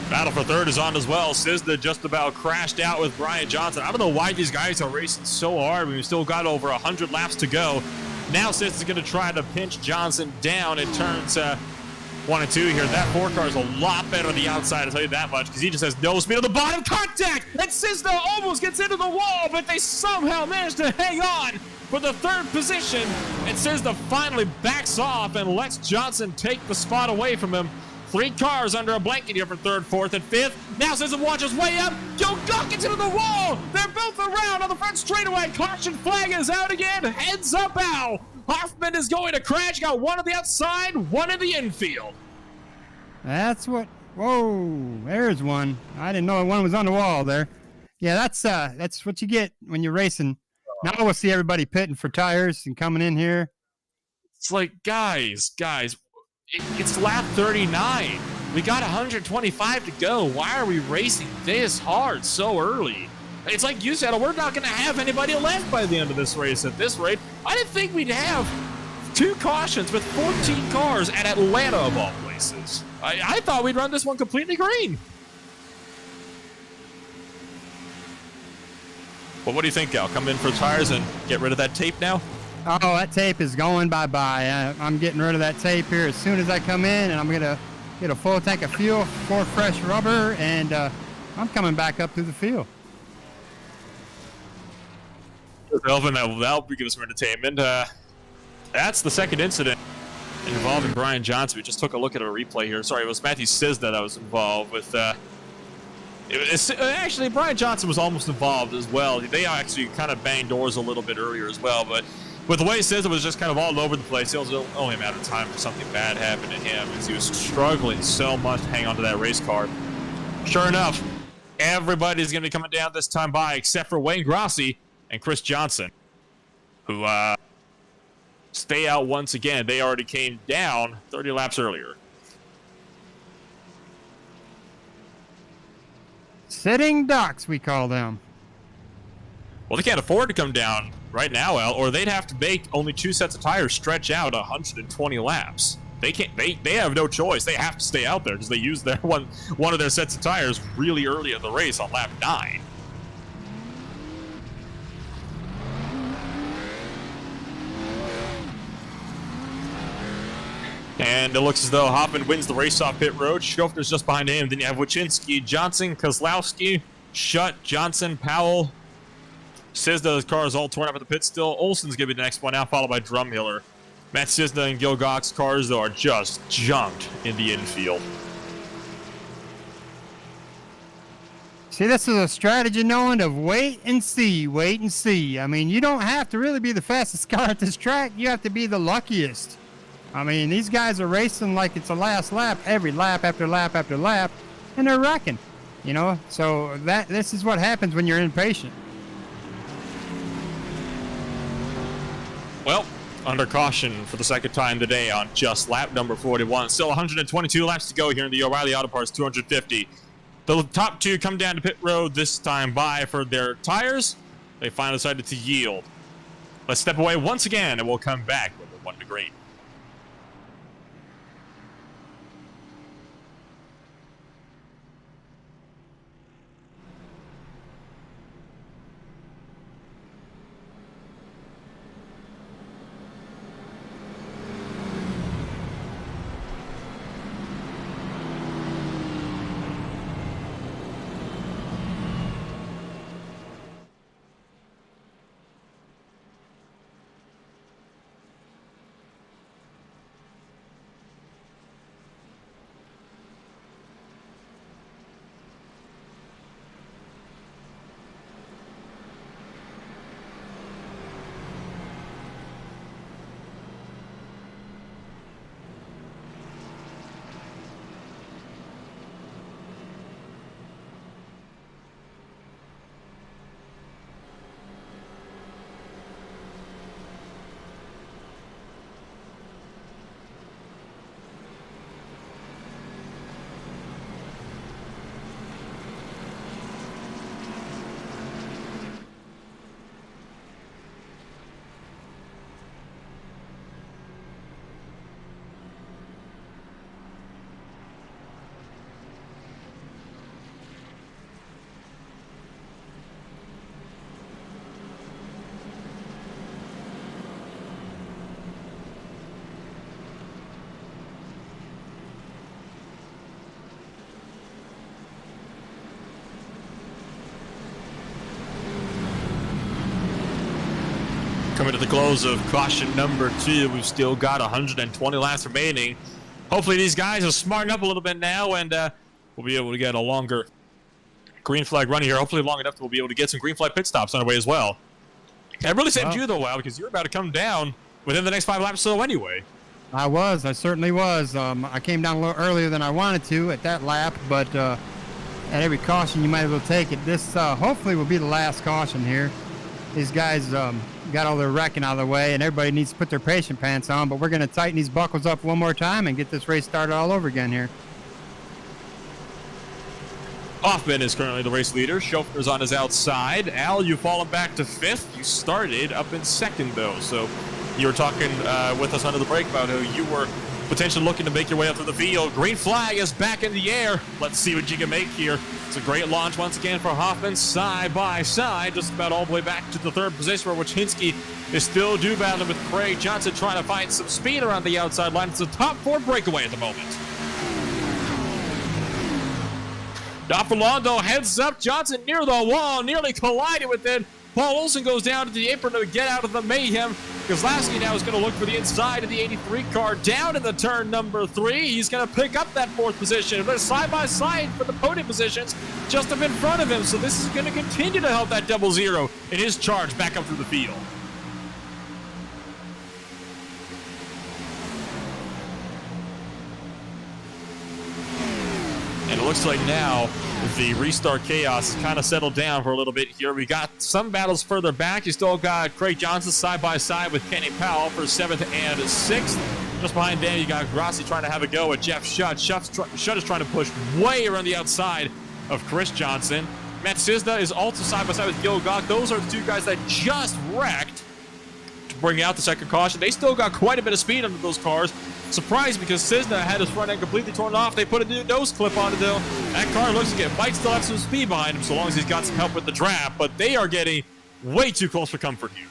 Battle for third is on as well. Cisda just about crashed out with Brian Johnson. I don't know why these guys are racing so hard. We've still got over 100 laps to go. Now Cisda's going to try to pinch Johnson down in turns 1 and 2 here. That 4 car is a lot better on the outside, I'll tell you that much, because he just has no speed on the bottom. Contact! And Cisda almost gets into the wall, but they somehow managed to hang on for the third position. And Cisda finally backs off and lets Johnson take the spot away from him. 3 cars under a blanket here for third, fourth, and fifth. Now Cisda watches way up. Gil Gawk gets into the wall. They're both around on the front straightaway. Caution flag is out again. Heads up, Al. Hoffman is going to crash. Got one on the outside, one in the infield. That's what... Whoa, there's one. I didn't know one was on the wall there. Yeah, that's what you get when you're racing. Now we'll see everybody pitting for tires and coming in here. It's like, guys, it's lap 39. We got 125 to go. Why are we racing this hard so early? It's like you said, we're not going to have anybody left by the end of this race at this rate. I didn't think we'd have 2 cautions with 14 cars at Atlanta of all places. I thought we'd run this one completely green. Well, what do you think, Al? Come in for tires and get rid of that tape now? Oh, that tape is going bye-bye. I'm getting rid of that tape here as soon as I come in, and I'm going to get a full tank of fuel, 4 fresh rubber, and I'm coming back up through the field. Elvin, that'll give us some entertainment. That's the second incident involving Brian Johnson. We just took a look at a replay here. Sorry, it was Matthew Cisda that was involved with... actually, Brian Johnson was almost involved as well. They actually kind of banged doors a little bit earlier as well, but with the way Cisda was just kind of all over the place, it was only a matter of time for something bad happened to him because he was struggling so much to hang on to that race car. Sure enough, everybody's going to be coming down this time by except for Wayne Grossi and Chris Johnson, who stay out once again. They already came down 30 laps earlier. Sitting ducks, we call them. Well, they can't afford to come down right now, Al, or they'd have to make only 2 sets of tires stretch out 120 laps. They can't. They have no choice. They have to stay out there because they used their one of their sets of tires really early in the race on lap 9. And it looks as though Hoffman wins the race off pit road. Schofner's just behind him. Then you have Wachinski, Johnson, Kozlowski, Schutt, Johnson, Powell. Cisda's car is all torn up at the pit still. Olson's going to be the next one out, followed by Drumhiller. Matt Cisda and Gil Gawk's cars, though, are just junked in the infield. See, this is a strategy, knowing of wait and see, wait and see. I mean, you don't have to really be the fastest car at this track. You have to be the luckiest. I mean, these guys are racing like it's the last lap, every lap after lap after lap, and they're wrecking, you know? So this is what happens when you're impatient. Well, under caution for the second time today on just lap number 41. Still 122 laps to go here in the O'Reilly Auto Parts 250. The top 2 come down to pit road this time by for their tires. They finally decided to yield. Let's step away once again, and we'll come back with a 1 to green. Coming to the close of caution number 2. We've still got 120 laps remaining. Hopefully these guys are smarting up a little bit now, and we'll be able to get a longer green flag run here. Hopefully long enough that we'll be able to get some green flag pit stops on our way as well. I really saved you, though, Wow, because you're about to come down within the next 5 laps or so anyway. I certainly was. I came down a little earlier than I wanted to at that lap, but at every caution you might as well take it. This hopefully will be the last caution here. These guys got all their wrecking out of the way, and everybody needs to put their patient pants on, but we're going to tighten these buckles up one more time and get this race started all over again here. Hoffman is currently the race leader. Schofner's on his outside. Al, you've fallen back to 5th. You started up in 2nd, though, so you were talking with us under the break about how you were potentially looking to make your way up to the field. Green flag is back in the air. Let's see what you can make here. It's a great launch once again for Hoffman, side by side, just about all the way back to the 3rd position where Wachinski is still battling with Craig Johnson, trying to find some speed around the outside line. It's a top 4 breakaway at the moment. Not for long, though. Heads up. Johnson near the wall, nearly collided with it. Paul Olsen goes down to the apron to get out of the mayhem. Kozlowski now is going to look for the inside of the 83 car down in the turn number 3. He's going to pick up that 4th position. But side by side for the podium positions just up in front of him. So this is going to continue to help that 00 in his charge back up through the field. And it looks like now the restart chaos has kind of settled down for a little bit here. We got some battles further back. You still got Craig Johnson side by side with Kenny Powell for 7th and 6th. Just behind them, you got Grassi trying to have a go at Jeff Shutt. Shutt is trying to push way around the outside of Chris Johnson. Matt Cisna is also side by side with Gil Gog. Those are the 2 guys that just wrecked to bring out the 2nd caution. They still got quite a bit of speed under those cars. Surprised because Cisna had his front end completely torn off. They put a new nose clip on it, though. That car looks like it might still have some speed behind him so long as he's got some help with the draft, but they are getting way too close for comfort here.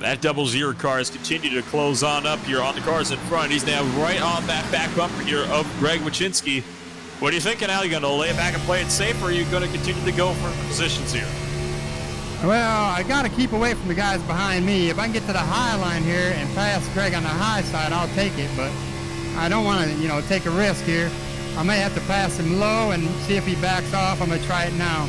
That 00 car has continued to close on up here on the cars in front. He's now right on that back bumper here of Greg Wachinski. What are you thinking, Al? Are you going to lay it back and play it safe, or are you going to continue to go for positions here? Well, I got to keep away from the guys behind me. If I can get to the high line here and pass Greg on the high side, I'll take it. But I don't want to, take a risk here. I may have to pass him low and see if he backs off. I'm going to try it now.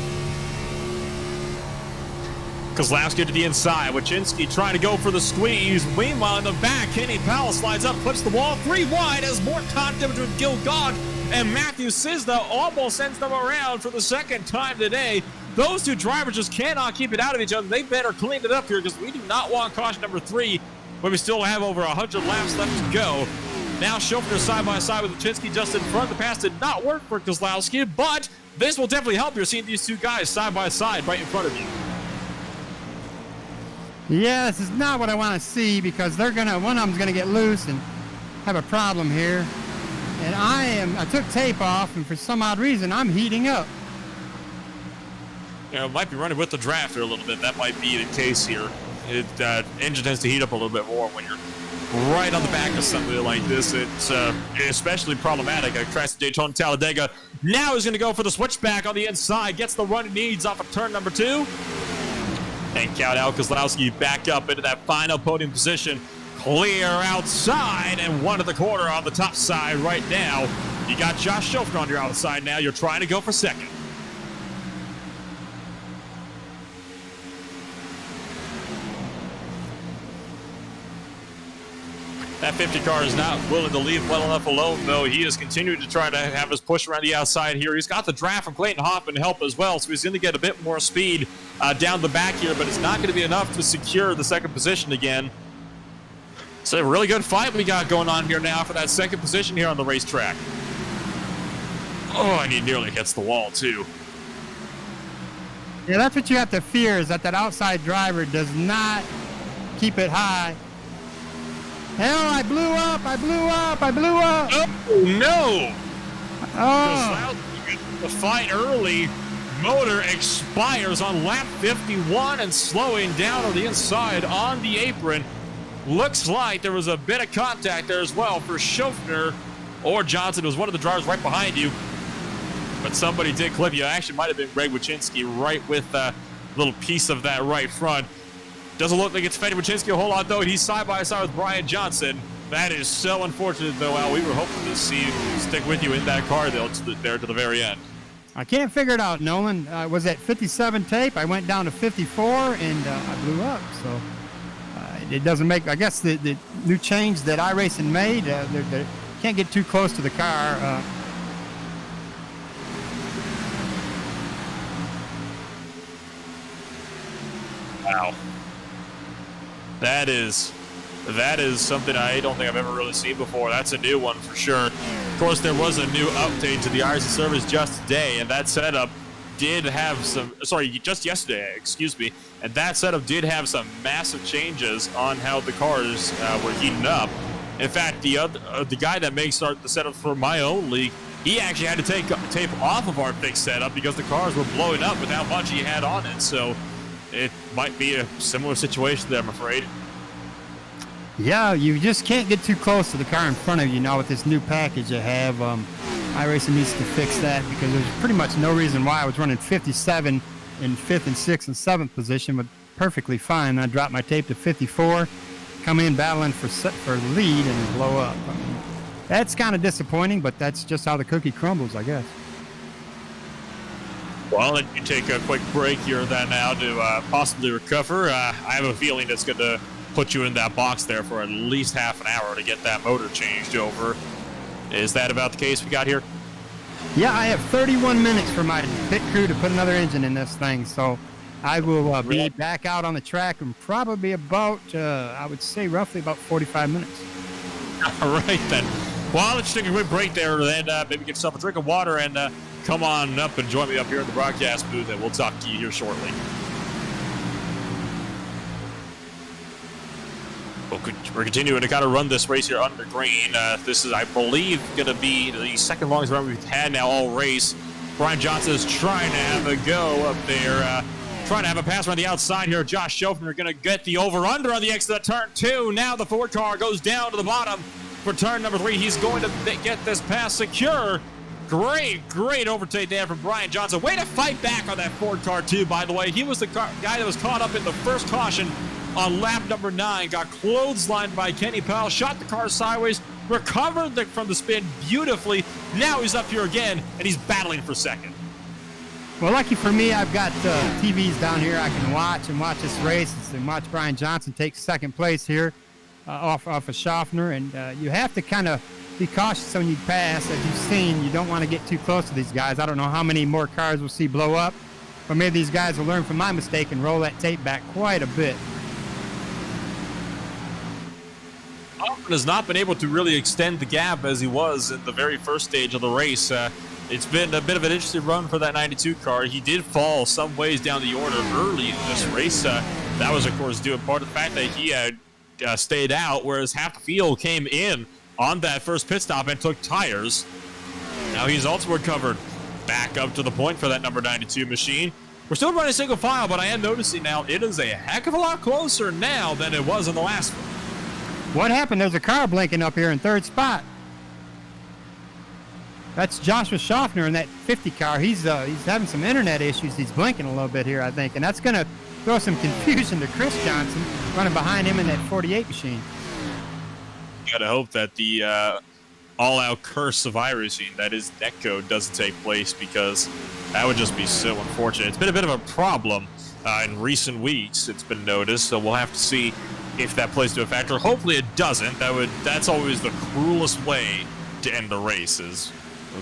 Kozlowski to the inside. Wachinski trying to go for the squeeze. Meanwhile, in the back, Kenny Powell slides up, clips the wall. 3 wide as more contact with Gil Gog. And Matthew Cisna almost sends them around for the 2nd time today. Those 2 drivers just cannot keep it out of each other. They better clean it up here because we do not want caution number 3 when we still have over 100 laps left to go. Now Schofner side by side with Wachinski just in front. The pass did not work for Kozlowski, but this will definitely help. You're seeing these 2 guys side by side right in front of you. Yeah, this is not what I want to see because one of them's gonna get loose and have a problem here. And I took tape off, and for some odd reason, I'm heating up. Might be running with the draft here a little bit. That might be the case here. Engine tends to heat up a little bit more when you're right on the back of something like this. It's especially problematic at tracks at Daytona Talladega. Now he's going to go for the switchback on the inside. Gets the run he needs off of turn number 2. And count out Kozlowski back up into that final podium position. Clear outside and 1 to the corner on the top side right now. You got Josh Schofner on your outside now. You're trying to go for 2nd. That 50 car is not willing to leave well enough alone, though. He is continuing to try to have his push around the outside here. He's got the draft from Clayton Hoffman to help as well, so he's going to get a bit more speed down the back here, but it's not going to be enough to secure the 2nd position again. It's a really good fight we got going on here now for that 2nd position here on the racetrack. Oh, and he nearly hits the wall, too. Yeah, that's what you have to fear, is that outside driver does not keep it high. Hell, I blew up! Oh, no! Oh. The fight early. Motor expires on lap 51 and slowing down on the inside on the apron. Looks like there was a bit of contact there as well for Schofner or Johnson. It was one of the drivers right behind you. but somebody did clip you. It actually might have been Greg Wyszynski right with a little piece of that right front. Doesn't look like it's Fetty Wyszynski a whole lot, though. He's side by side with Brian Johnson. That is so unfortunate, though, Al. We were hoping to see you stick with you in that car there to the very end. I can't figure it out, Nolan. I was at 57 tape. I went down to 54, and I blew up. So it doesn't make. I guess the new change that iRacing made, they can't get too close to the car. Wow. That is something I don't think I've ever really seen before. That's a new one for sure. Of course, there was a new update to the iRacing service just today, and that setup did have just yesterday, excuse me, and that setup did have some massive changes on how the cars were heating up. In fact, the guy that makes the setup for my own league, he actually had to take tape off of our fixed setup because the cars were blowing up with how much he had on it. So it might be a similar situation there, I'm afraid. Yeah, you just can't get too close to the car in front of you now with this new package they have. iRacing needs to fix that because there's pretty much no reason why. I was running 57 in 5th and 6th and 7th position, but perfectly fine. I dropped my tape to 54, come in battling for the lead and blow up. That's kind of disappointing, but that's just how the cookie crumbles, I guess. Well, let you take a quick break here then now to possibly recover. I have a feeling it's going to put you in that box there for at least half an hour to get that motor changed over. Is that about the case we got here? Yeah, I have 31 minutes for my pit crew to put another engine in this thing, so I will be back out on the track in probably about, I would say roughly about 45 minutes. All right then. Well, let's take a quick break there and maybe get yourself a drink of water and come on up and join me up here in the broadcast booth, and we'll talk to you here shortly. We're continuing to kind of run this race here under green. This is, I believe, going to be the second longest run we've had now all race. Brian Johnson is trying to have a go up there, trying to have a pass around the outside here. Josh Schofner going to get the over-under on the exit of turn 2. Now the Ford car goes down to the bottom for turn number 3. He's going to get this pass secure. Great overtake there from Brian Johnson. Way to fight back on that Ford car, too, by the way. He was the guy that was caught up in the first caution on lap number 9, got clotheslined by Kenny Powell, shot the car sideways, recovered from the spin beautifully. Now he's up here again, and he's battling for second. Well, lucky for me, I've got TVs down here. I can watch this race and watch Brian Johnson take second place here off of Schaffner. And you have to kind of be cautious when you pass. As you've seen, you don't want to get too close to these guys. I don't know how many more cars we'll see blow up, but maybe these guys will learn from my mistake and roll that tape back quite a bit. Hoffman has not been able to really extend the gap as he was in the very first stage of the race. It's been a bit of an interesting run for that 92 car. He did fall some ways down the order early in this race. That was, of course, due in part to the fact that he had stayed out, whereas half the field came in on that first pit stop and took tires. Now he's also recovered back up to the point for that number 92 machine. We're still running single file, but I am noticing now it is a heck of a lot closer now than it was in the last one. What happened? There's a car blinking up here in third spot. That's Joshua Schaffner in that 50 car. He's having some internet issues. He's blinking a little bit here, I think, and that's going to throw some confusion to Chris Johnson running behind him in that 48 machine. You gotta hope that the all-out curse of iRacing, that is netcode, doesn't take place, because that would just be so unfortunate. It's been a bit of a problem in recent weeks, it's been noticed, so we'll have to see if that plays to a factor. Hopefully it doesn't. That's always the cruelest way to end the race, is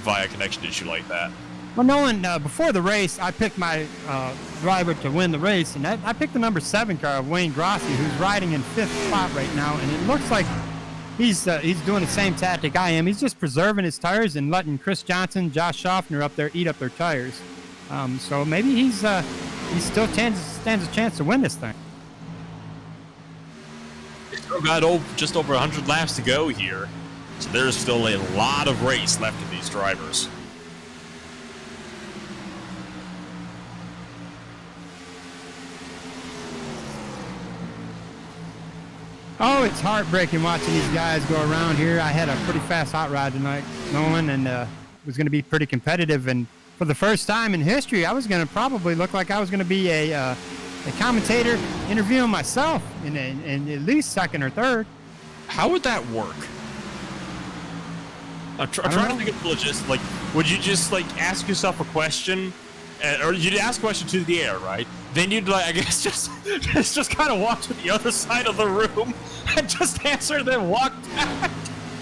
via a connection issue like that. Well, Nolan, before the race, I picked my driver to win the race, and I picked the number 7 car of Wayne Grossi, who's riding in 5th spot right now, and it looks like he's doing the same tactic I am. He's just preserving his tires and letting Chris Johnson, Josh Schaffner up there eat up their tires. So maybe he still stands a chance to win this thing. Still got just over 100 laps to go here, so there's still a lot of race left in these drivers. Oh, it's heartbreaking watching these guys go around here. I had a pretty fast hot rod tonight, Nolan, and it was going to be pretty competitive. And for for the first time in history, I was going to probably look like I was going to be a commentator interviewing myself in at least second or third. How would that work? I'm trying to think of the logistics. Like, would you just like ask yourself a question, or you'd ask a question to the air, right? Then you'd like, I guess, just kind of walk to the other side of the room and just answer, then walk back.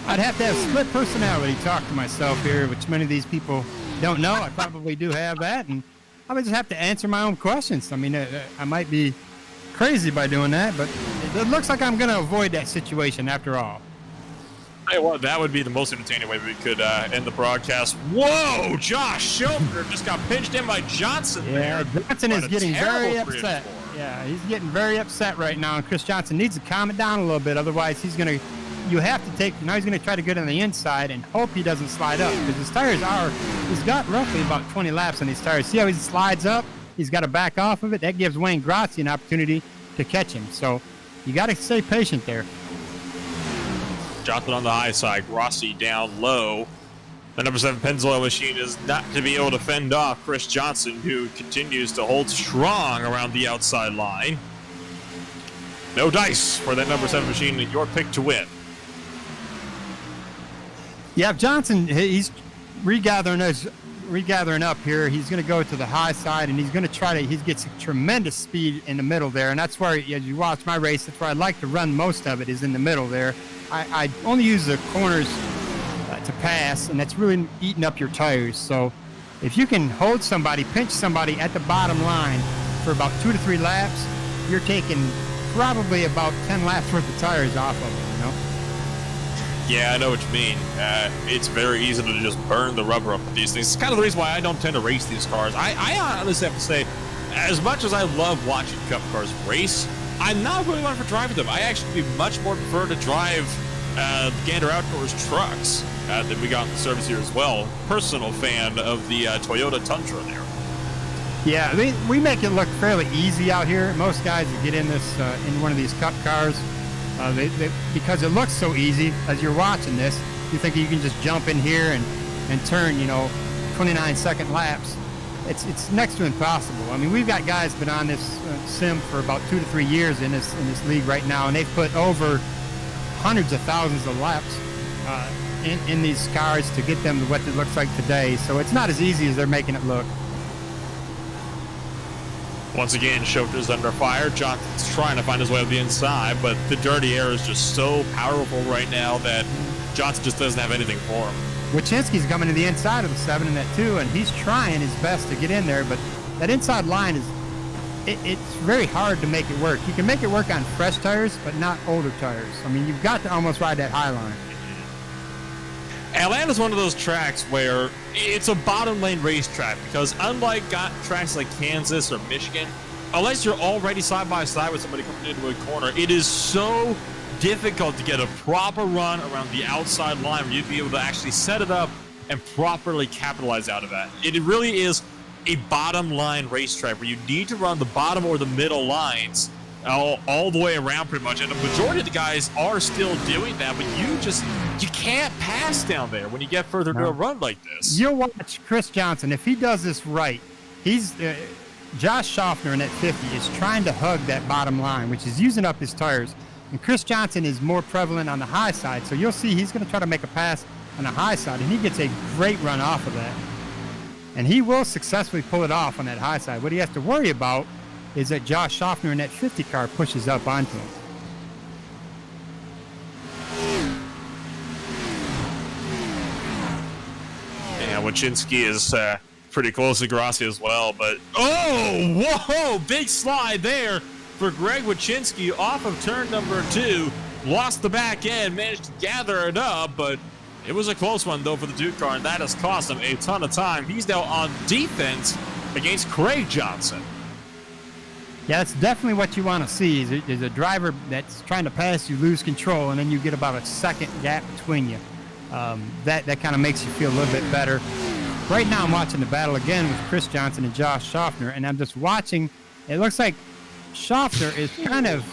I'd have to have split personality talk to myself here, which many of these people don't know. I probably do have that, and I would just have to answer my own questions. I mean, I might be crazy by doing that, but it looks like I'm going to avoid that situation after all. Hey, well, that would be the most entertaining way we could end the broadcast. Whoa, Josh Schofner just got pinched in by Johnson. Yeah, there. Johnson is getting very Terrible upset. 3-4. Yeah, he's getting very upset right now, and Chris Johnson needs to calm it down a little bit. Otherwise, he's going to. You have to take. Now he's going to try to get on the inside and hope he doesn't slide up, because his tires are. He's got roughly about 20 laps on these tires. See how he slides up? He's got to back off of it. That gives Wayne Grotzi an opportunity to catch him. So you got to stay patient there. Johnson on the high side, Grossi down low. The number 7 Pennzoil machine is not to be able to fend off Chris Johnson, who continues to hold strong around the outside line. No dice for that number 7 machine, and your pick to win. Yeah, Johnson, he's regathering up here. He's going to go to the high side, and he's going to try to. He gets tremendous speed in the middle there, and that's where, as you watch my race, that's where I like to run most of it, is in the middle there. I only use the corners to pass, and that's really eating up your tires. So if you can hold somebody, pinch somebody at the bottom line for about 2 to 3 laps, you're taking probably about 10 laps worth of tires off of it, you know? Yeah, I know what you mean. It's very easy to just burn the rubber up with these things. It's kind of the reason why I don't tend to race these cars. I honestly have to say, as much as I love watching Cup cars race, I'm not really one for driving them. I actually much more prefer to drive Gander Outdoors trucks that we got in the service here as well. Personal fan of the Toyota Tundra there. Yeah, we make it look fairly easy out here. Most guys that get in this in one of these Cup cars, because it looks so easy as you're watching this, you think you can just jump in here and turn, 29-second laps. It's next to impossible. I mean, we've got guys been on this sim for about 2 to 3 years in this league right now, and they've put over hundreds of thousands of laps in these cars to get them to what it looks like today. So it's not as easy as they're making it look. Once again, Schofter's under fire. Johnson's trying to find his way up the inside, but the dirty air is just so powerful right now that Johnson just doesn't have anything for him. Wachinski's coming to the inside of the 7 in that 2, and he's trying his best to get in there, but that inside line it's very hard to make it work. You can make it work on fresh tires, but not older tires. I mean, you've got to almost ride that high line. Atlanta's one of those tracks where it's a bottom lane racetrack, because unlike tracks like Kansas or Michigan, unless you're already side by side with somebody coming into a corner, it is so difficult to get a proper run around the outside line where you'd be able to actually set it up and properly capitalize out of that. It really is a bottom line racetrack where you need to run the bottom or the middle lines all the way around pretty much, and the majority of the guys are still doing that, but you can't pass down there when you get further to a run like this. You'll watch Chris Johnson. If he does this right, he's Josh Schaffner in that 50 is trying to hug that bottom line, which is using up his tires. And Chris Johnson is more prevalent on the high side, so you'll see he's going to try to make a pass on the high side, and he gets a great run off of that. And he will successfully pull it off on that high side. What he has to worry about is that Josh Schaffner in that 50 car pushes up onto him. Yeah, Wachinski is pretty close to Grossi as well, but whoa, big slide there for Greg Wachinski off of turn number 2. Lost the back end, managed to gather it up, but it was a close one though for the Duke car, and that has cost him a ton of time. He's now on defense against Craig Johnson. Yeah, that's definitely what you want to see is a driver that's trying to pass you, lose control, and then you get about a second gap between you. That kind of makes you feel a little bit better. Right now I'm watching the battle again with Chris Johnson and Josh Schaffner, and I'm just watching. It looks like Schaffner is kind of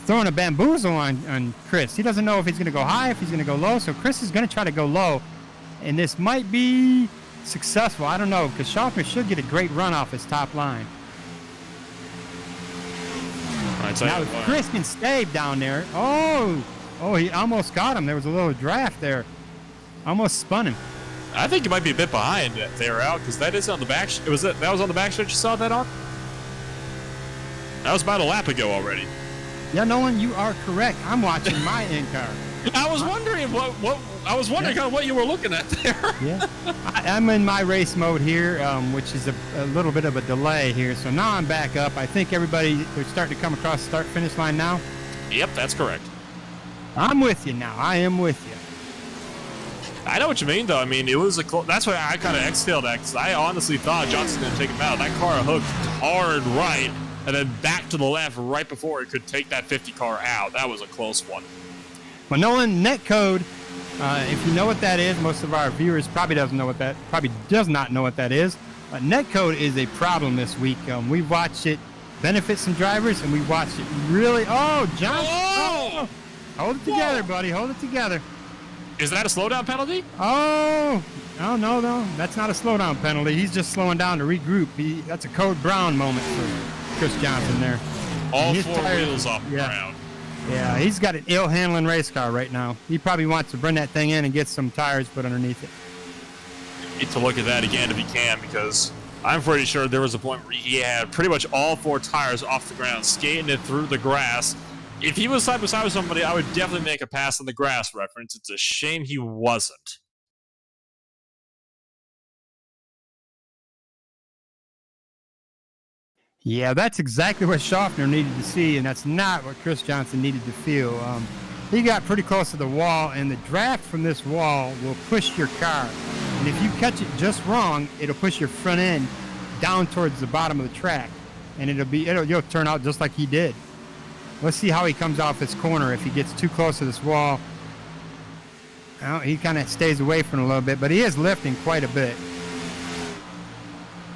throwing a bamboozle on Chris. He doesn't know if he's going to go high, if he's going to go low, so Chris is going to try to go low, and this might be successful. I don't know, because Schaffner should get a great run off his top line. Now with Chris can stave down there. Oh, he almost got him. There was a little draft there. Almost spun him. I think you might be a bit behind there, Al, because that is on the back. That was on the back stretch you saw that on? That was about a lap ago already. Yeah, Nolan, you are correct. I'm watching my in-car. I was wondering kind of what you were looking at there. Yeah, I'm in my race mode here, which is a little bit of a delay here. So now I'm back up. I think everybody, they're starting to come across the start-finish line now. Yep, that's correct. I'm with you now. I am with you. I know what you mean, though. I mean, it was that's why I kind of exhaled that, because I honestly thought Johnson's going to take him out. That car hooked hard right, and then back to the left right before it could take that 50 car out. That was a close one. Well, Nolan, netcode, if you know what that is, most of our viewers probably does not know what that is. Netcode is a problem this week. We've watched it benefit some drivers, and we watched it really. Oh, Johnson! Oh! Hold it together, buddy. Hold it together. Is that a slowdown penalty? Oh, no. That's not a slowdown penalty. He's just slowing down to regroup. That's a Code Brown moment for Chris Johnson there. All four wheels off the ground. Yeah, he's got an ill handling race car right now. He probably wants to bring that thing in and get some tires put underneath it. Need to look at that again if he can, because I'm pretty sure there was a point where he had pretty much all four tires off the ground, skating it through the grass. If he was side by side with somebody, I would definitely make a pass on the grass reference. It's a shame he wasn't. Yeah, that's exactly what Schaffner needed to see, and that's not what Chris Johnson needed to feel. He got pretty close to the wall, and the draft from this wall will push your car. And if you catch it just wrong, it'll push your front end down towards the bottom of the track, and you'll turn out just like he did. Let's see how he comes off this corner if he gets too close to this wall. Well, he kind of stays away from it a little bit, but he is lifting quite a bit.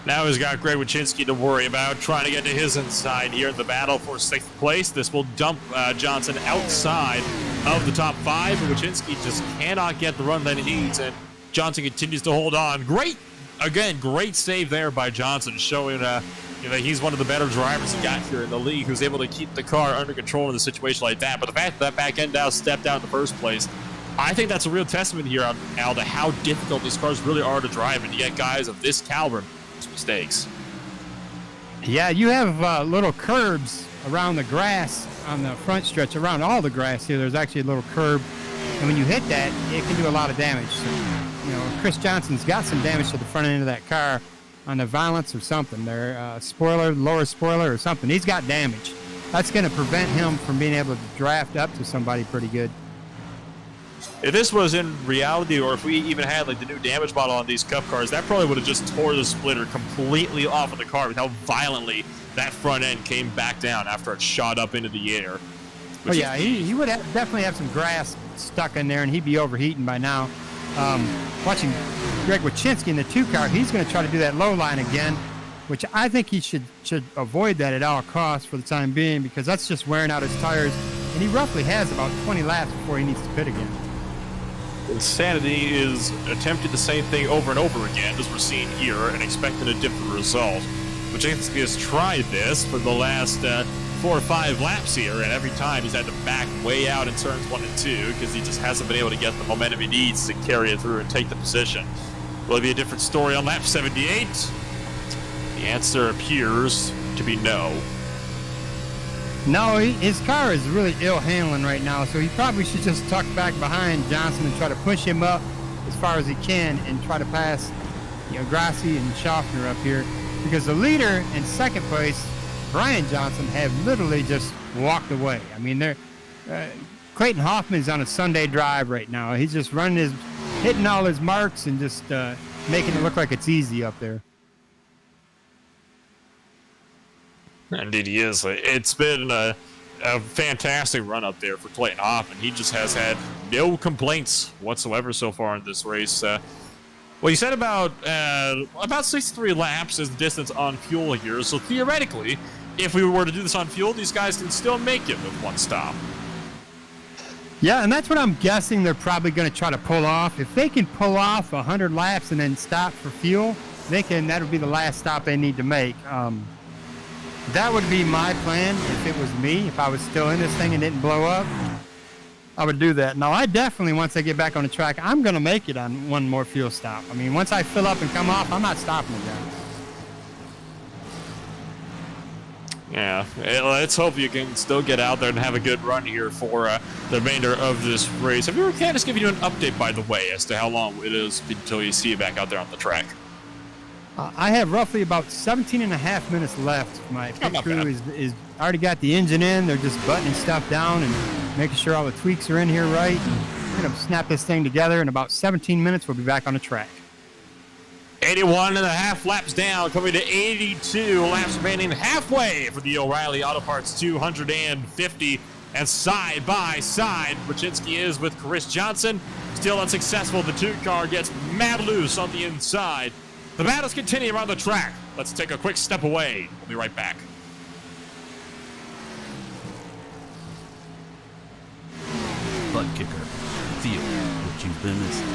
Now he's got Greg Wyszynski to worry about, trying to get to his inside here in the battle for 6th place. This will dump Johnson outside of the top 5, but Wyszynski just cannot get the run that he needs, and Johnson continues to hold on. Great save there by Johnson, showing that he's one of the better drivers he got here in the league, who's able to keep the car under control in a situation like that. But the fact that back end now stepped out in the first place, I think that's a real testament here, Al, to how difficult these cars really are to drive, and to get guys of this caliber mistakes. Yeah, you have little curbs around the grass on the front stretch, around all the grass here. There's actually a little curb, and when you hit that, it can do a lot of damage. So, Chris Johnson's got some damage to the front end of that car on the valance or something. Their lower spoiler or something. He's got damage. That's going to prevent him from being able to draft up to somebody pretty good. If this was in reality, or if we even had like the new damage model on these Cup cars, that probably would have just tore the splitter completely off of the car with how violently that front end came back down after it shot up into the air. Oh yeah, he would definitely have some grass stuck in there, and he'd be overheating by now. Watching Greg Wyszynski in the 2 car, he's going to try to do that low line again, which I think he should avoid that at all costs for the time being, because that's just wearing out his tires, and he roughly has about 20 laps before he needs to pit again. Insanity is attempting the same thing over and over again, as we're seeing here, and expecting a different result. Wyszynski has tried this for the last 4 or 5 laps here, and every time he's had to back way out in turns 1 and 2 because he just hasn't been able to get the momentum he needs to carry it through and take the position. Will it be a different story on lap 78? The answer appears to be no. No, his car is really ill handling right now, so he probably should just tuck back behind Johnson and try to push him up as far as he can and try to pass Grassi and Schaffner up here, because the leader in 2nd place, Brian Johnson, have literally just walked away. I mean, Clayton Hoffman is on a Sunday drive right now. He's just hitting all his marks and just making it look like it's easy up there. Indeed he is. It's been a fantastic run up there for Clayton Hoffman. He just has had no complaints whatsoever so far in this race. Well, you said about 63 laps is the distance on fuel here. So theoretically, if we were to do this on fuel, these guys can still make it with 1 stop. Yeah, and that's what I'm guessing they're probably going to try to pull off. If they can pull off 100 laps and then stop for fuel, that would be the last stop they need to make. That would be my plan if it was me. If I was still in this thing and didn't blow up, I would do that. Now, I definitely, once I get back on the track, I'm going to make it on one more fuel stop. I mean, once I fill up and come off, I'm not stopping again. Yeah, let's hope you can still get out there and have a good run here for the remainder of this race. Have you ever just giving you an update, by the way, as to how long it is until you see you back out there on the track? I have roughly about 17 and a half minutes left. My pit crew is already got the engine in. They're just buttoning stuff down and making sure all the tweaks are in here right. We're going to snap this thing together. In about 17 minutes, we'll be back on the track. 81 and a half laps down, coming to 82 laps remaining, halfway for the O'Reilly Auto Parts 250. And side by side, Wojcinski is with Chris Johnson. Still unsuccessful. The two car gets mad loose on the inside. The battles continue around the track. Let's take a quick step away. We'll be right back. ButtKicker. Feel what you've been missing.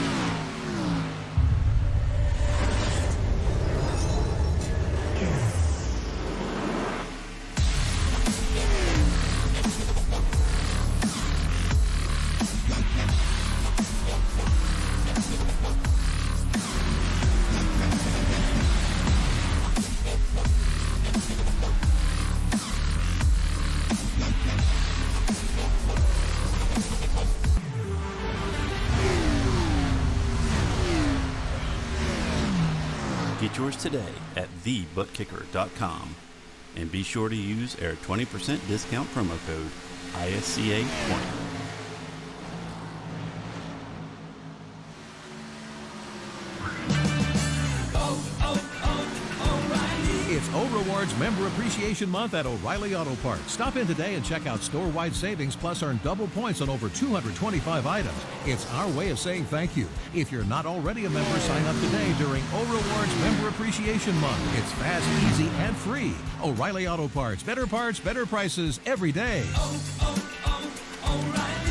Get yours today at thebuttkicker.com and be sure to use our 20% discount promo code ISCA20. It's O-Rewards Member Appreciation Month at O'Reilly Auto Parts. Stop in today and check out store-wide savings plus earn double points on over 225 items. It's our way of saying thank you. If you're not already a member, sign up today during O-Rewards Member Appreciation Month. It's fast, easy, and free. O'Reilly Auto Parts. Better prices every day. O'Reilly Auto Parts.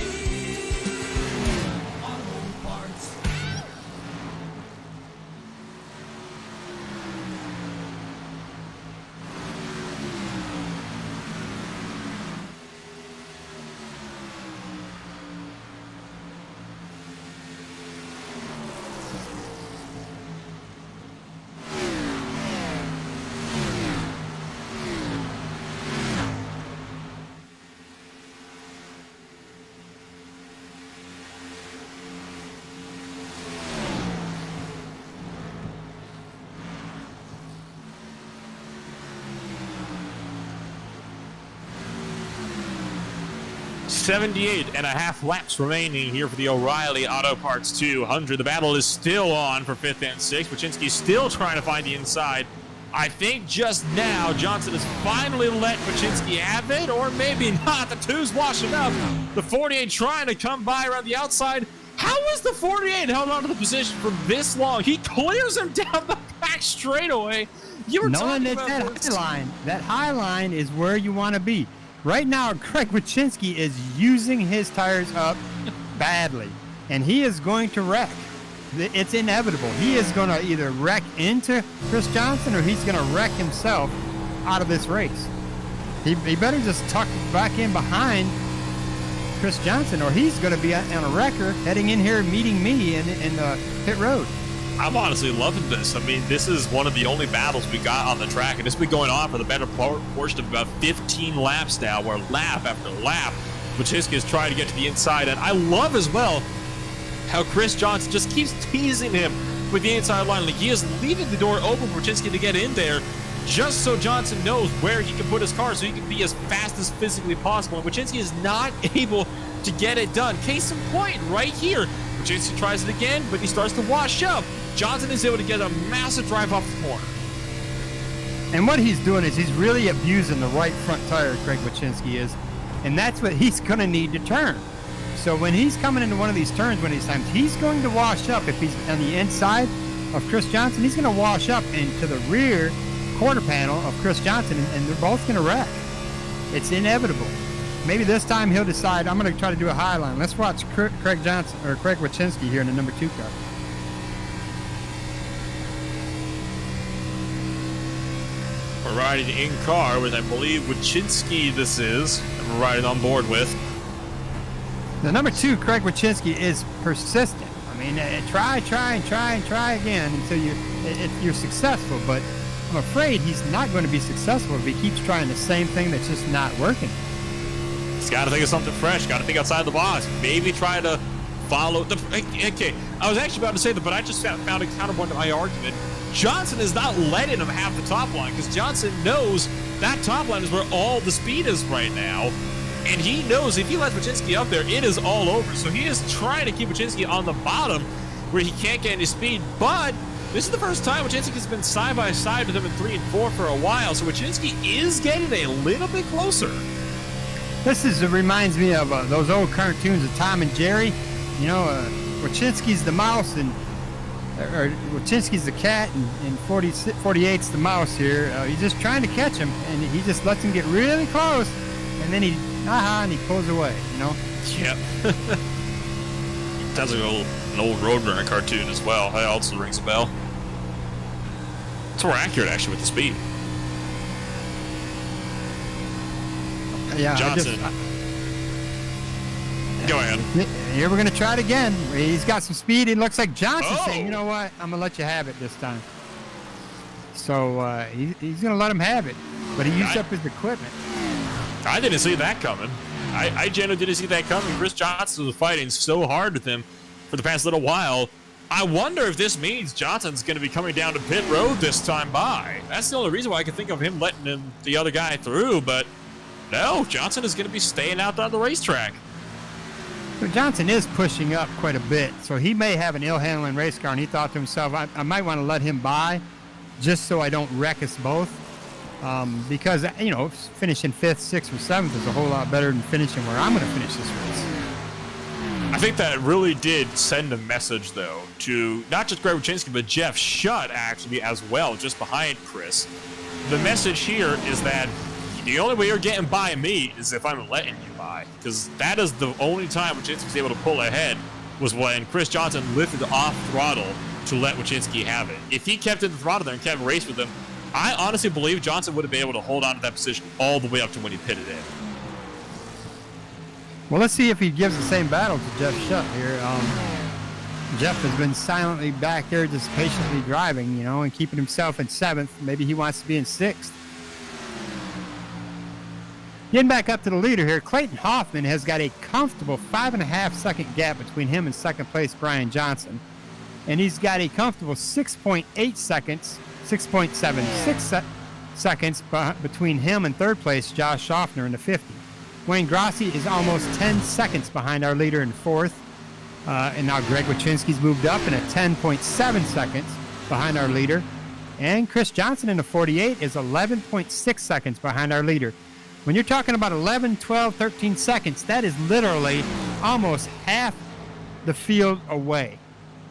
.78 and a half laps remaining here for the O'Reilly Auto Parts 200. The battle is still on for 5th and 6th. Wojcinski's still trying to find the inside. I think just now Johnson has finally let Wojcinski have it, or maybe not. The two's washing up. The 48 trying to come by around the outside. How is the 48 held on to the position for this long? He clears him down the back straightaway. You were talking about that high line. That high line is where you want to be. Right now, Craig Wojcinski is using his tires up badly, and he is going to wreck. It's inevitable. He is going to either wreck into Chris Johnson or he's going to wreck himself out of this race. He better just tuck back in behind Chris Johnson, or he's going to be on a wrecker heading in here meeting me in the pit road. I'm honestly loving this. I mean, this is one of the only battles we got on the track, and it's been going on for the better portion of about 15 laps now, where lap after lap, Wojcinski is trying to get to the inside. And I love as well how Chris Johnson just keeps teasing him with the inside line. Like, he is leaving the door open for Wojcinski to get in there, just so Johnson knows where he can put his car so he can be as fast as physically possible. And Wojcinski is not able to get it done. Case in point, right here. Wojcinski tries it again, but he starts to wash up. Johnson is able to get a massive drive off the corner. And what he's doing is he's really abusing the right front tire, Craig Wojcinski is, and that's what he's going to need to turn. So when he's coming into one of these turns one of these times, he's going to wash up. If he's on the inside of Chris Johnson, he's going to wash up into the rear quarter panel of Chris Johnson, and they're both going to wreck. It's inevitable. maybe this time he'll decide, I'm going to try to do a high line. Let's watch Craig Wachinski here in the number 2 car. We're riding in car with, I believe, Wachinski this is, and we're riding on board with. The number 2, Craig Wachinski, is persistent. I mean, try again until you're successful. But I'm afraid he's not going to be successful if he keeps trying the same thing that's just not working. He's got to think of something fresh. Got to think outside the box. Maybe try to follow the. Okay, I was actually about to say that, but I just found a counterpoint to my argument. Johnson is not letting him have the top line because Johnson knows that top line is where all the speed is right now. And he knows if he lets Wachinski up there, it is all over. So he is trying to keep Wachinski on the bottom where he can't get any speed. But this is the first time Wachinski has been side by side with him in 3 and 4 for a while. So Wachinski is getting a little bit closer. It reminds me of those old cartoons of Tom and Jerry. You know, Wachinski's the mouse or Wachinski's the cat and 48's the mouse here. He's just trying to catch him, and he just lets him get really close, and then he pulls away, you know? Yep. Sounds like an old Roadrunner cartoon as well. That also rings a bell. It's more accurate, actually, with the speed. Yeah, Johnson. Go ahead. Here we're going to try it again. He's got some speed. It looks like Johnson's saying, you know what, I'm going to let you have it this time. So he's going to let him have it, but he used up his equipment. I didn't see that coming. I genuinely didn't see that coming. Chris Johnson was fighting so hard with him for the past little while. I wonder if this means Johnson's going to be coming down to pit road this time by. That's the only reason why I can think of him letting the other guy through, but no, Johnson is going to be staying out on the racetrack. So Johnson is pushing up quite a bit, so he may have an ill-handling race car, and he thought to himself, I might want to let him by just so I don't wreck us both. Because, you know, finishing 5th, 6th, or 7th is a whole lot better than finishing where I'm going to finish this race. I think that really did send a message, though, to not just Greg Wachinski, but Jeff Shutt, actually, as well, just behind Chris. The message here is that the only way you're getting by me is if I'm letting you by, because that is the only time Wachinski was able to pull ahead was when Chris Johnson lifted off throttle to let Wachinski have it. If he kept in the throttle there and kept race with him, I honestly believe Johnson would have been able to hold on to that position all the way up to when he pitted in. Well, let's see if he gives the same battle to Jeff Shutt here. Jeff has been silently back there just patiently driving, you know, and keeping himself in 7th. Maybe he wants to be in 6th. Getting back up to the leader here, Clayton Hoffman has got a comfortable 5.5 second gap between him and second place Brian Johnson. And he's got a comfortable 6.8 seconds, 6.76 seconds between him and third place Josh Schaffner in the 50. Wayne Grossi is almost 10 seconds behind our leader in 4th. And now Greg Wachinski's moved up in a 10.7 seconds behind our leader. And Chris Johnson in the 48 is 11.6 seconds behind our leader. When you're talking about 11, 12, 13 seconds, that is literally almost half the field away.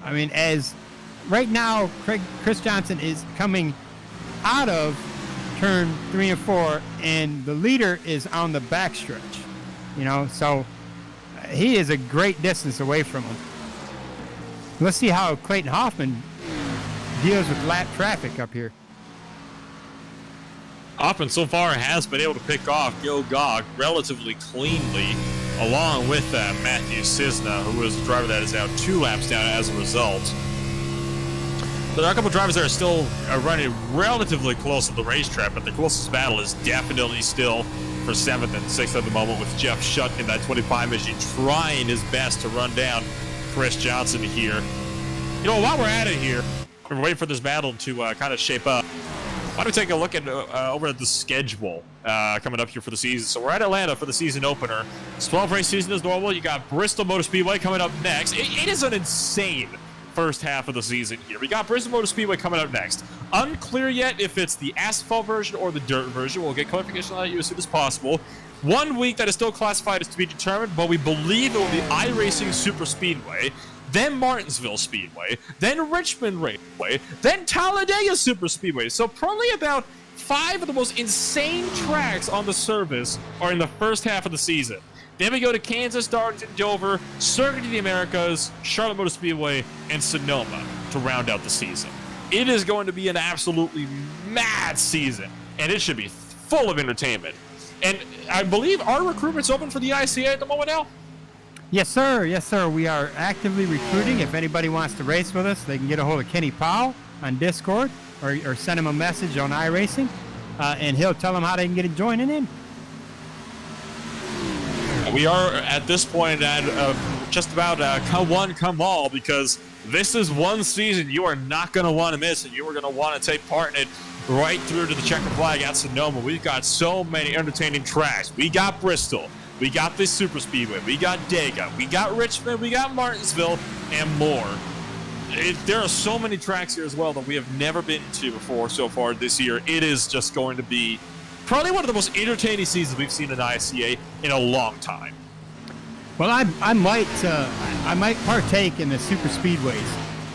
I mean, as right now, Chris Johnson is coming out of turn 3 and 4, and the leader is on the backstretch. You know, so he is a great distance away from him. Let's see how Clayton Hoffman deals with lap traffic up here. Hoffman so far has been able to pick off Gil Gog relatively cleanly, along with Matthew Cisna, who is a driver that is now 2 laps down as a result. But there are a couple drivers that are still running relatively close to the racetrack, but the closest battle is definitely still for 7th and 6th at the moment, with Jeff Shutt in that 25 machine trying his best to run down Chris Johnson here. You know, while we're at it here, we're waiting for this battle to kind of shape up. Why don't we take a look at over at the schedule coming up here for the season. So we're at Atlanta for the season opener. It's 12-race season as normal. You got Bristol Motor Speedway coming up next. It is an insane first half of the season here. We got Bristol Motor Speedway coming up next. Unclear yet if it's the asphalt version or the dirt version. We'll get clarification on that as soon as possible. 1 week that is still classified as to be determined, but we believe it will be iRacing Super Speedway, then Martinsville Speedway, then Richmond Raceway, then Talladega Super Speedway. So probably about 5 of the most insane tracks on the service are in the first half of the season. Then we go to Kansas, Darlington, Dover, Circuit of the Americas, Charlotte Motor Speedway, and Sonoma to round out the season. It is going to be an absolutely mad season, and it should be full of entertainment. And I believe our recruitment's open for the ICA at the moment now? Yes, sir. Yes, sir. We are actively recruiting. If anybody wants to race with us, they can get a hold of Kenny Powell on Discord or send him a message on iRacing, and he'll tell them how they can get joining in. We are at this point at just about come one, come all, because this is one season you are not going to want to miss, and you are going to want to take part in it right through to the checkered flag at Sonoma. We've got so many entertaining tracks. We got Bristol. We got this Super Speedway. We got Dega. We got Richmond. We got Martinsville, and more. There are so many tracks here as well that we have never been to before so far this year. It is just going to be probably one of the most entertaining seasons we've seen in ISCA in a long time. Well, I might partake in the super speedways.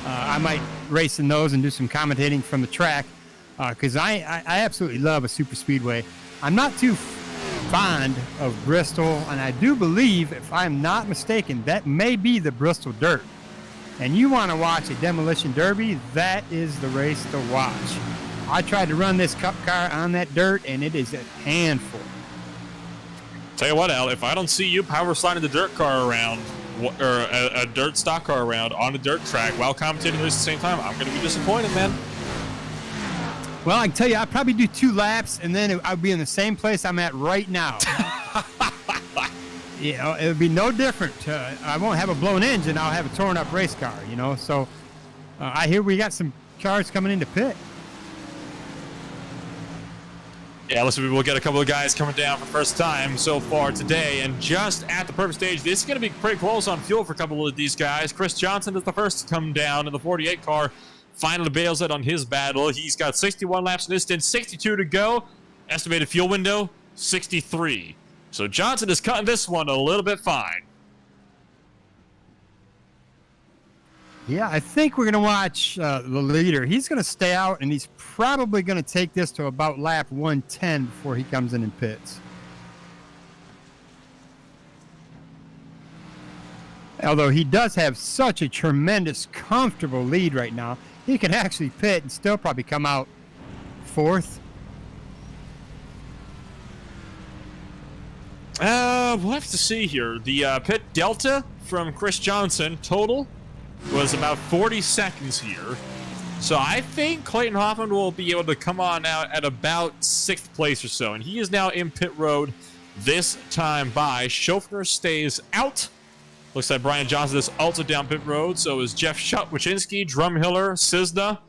I might race in those and do some commentating from the track, because I absolutely love a super speedway. I'm not too fond of Bristol, and I do believe, if I'm not mistaken, that may be the Bristol Dirt. And you want to watch a demolition derby, that is the race to watch. I tried to run this cup car on that dirt, and it is a handful. Tell you what, Al, if I don't see you power sliding the dirt car around, or a dirt stock car around on a dirt track while commentating this at the same time, I'm going to be disappointed, man. Well, I can tell you, I'd probably do 2 laps, and then I'd be in the same place I'm at right now. You know, it would be no different. I won't have a blown engine. I'll have a torn up race car, you know. So I hear we got some cars coming into pit. Yeah, listen, we'll get a couple of guys coming down for the first time so far today, and just at the perfect stage. This is going to be pretty close on fuel for a couple of these guys. Chris Johnson is the first to come down in the 48 car. Finally bails out on his battle. He's got 61 laps in this stint, 62 to go. Estimated fuel window, 63. So Johnson is cutting this one a little bit fine. Yeah, I think we're going to watch the leader. He's going to stay out, and he's probably going to take this to about lap 110 before he comes in and pits. Although he does have such a tremendous, comfortable lead right now, he can actually pit and still probably come out 4th. We'll have to see here. The pit delta from Chris Johnson total was about 40 seconds here. So I think Clayton Hoffman will be able to come on out at about 6th place or so. And he is now in pit road this time by. Schofner stays out. Looks like Brian Johnson is also down pit road. So is Jeff Wachinski, Drumhiller, Cisna,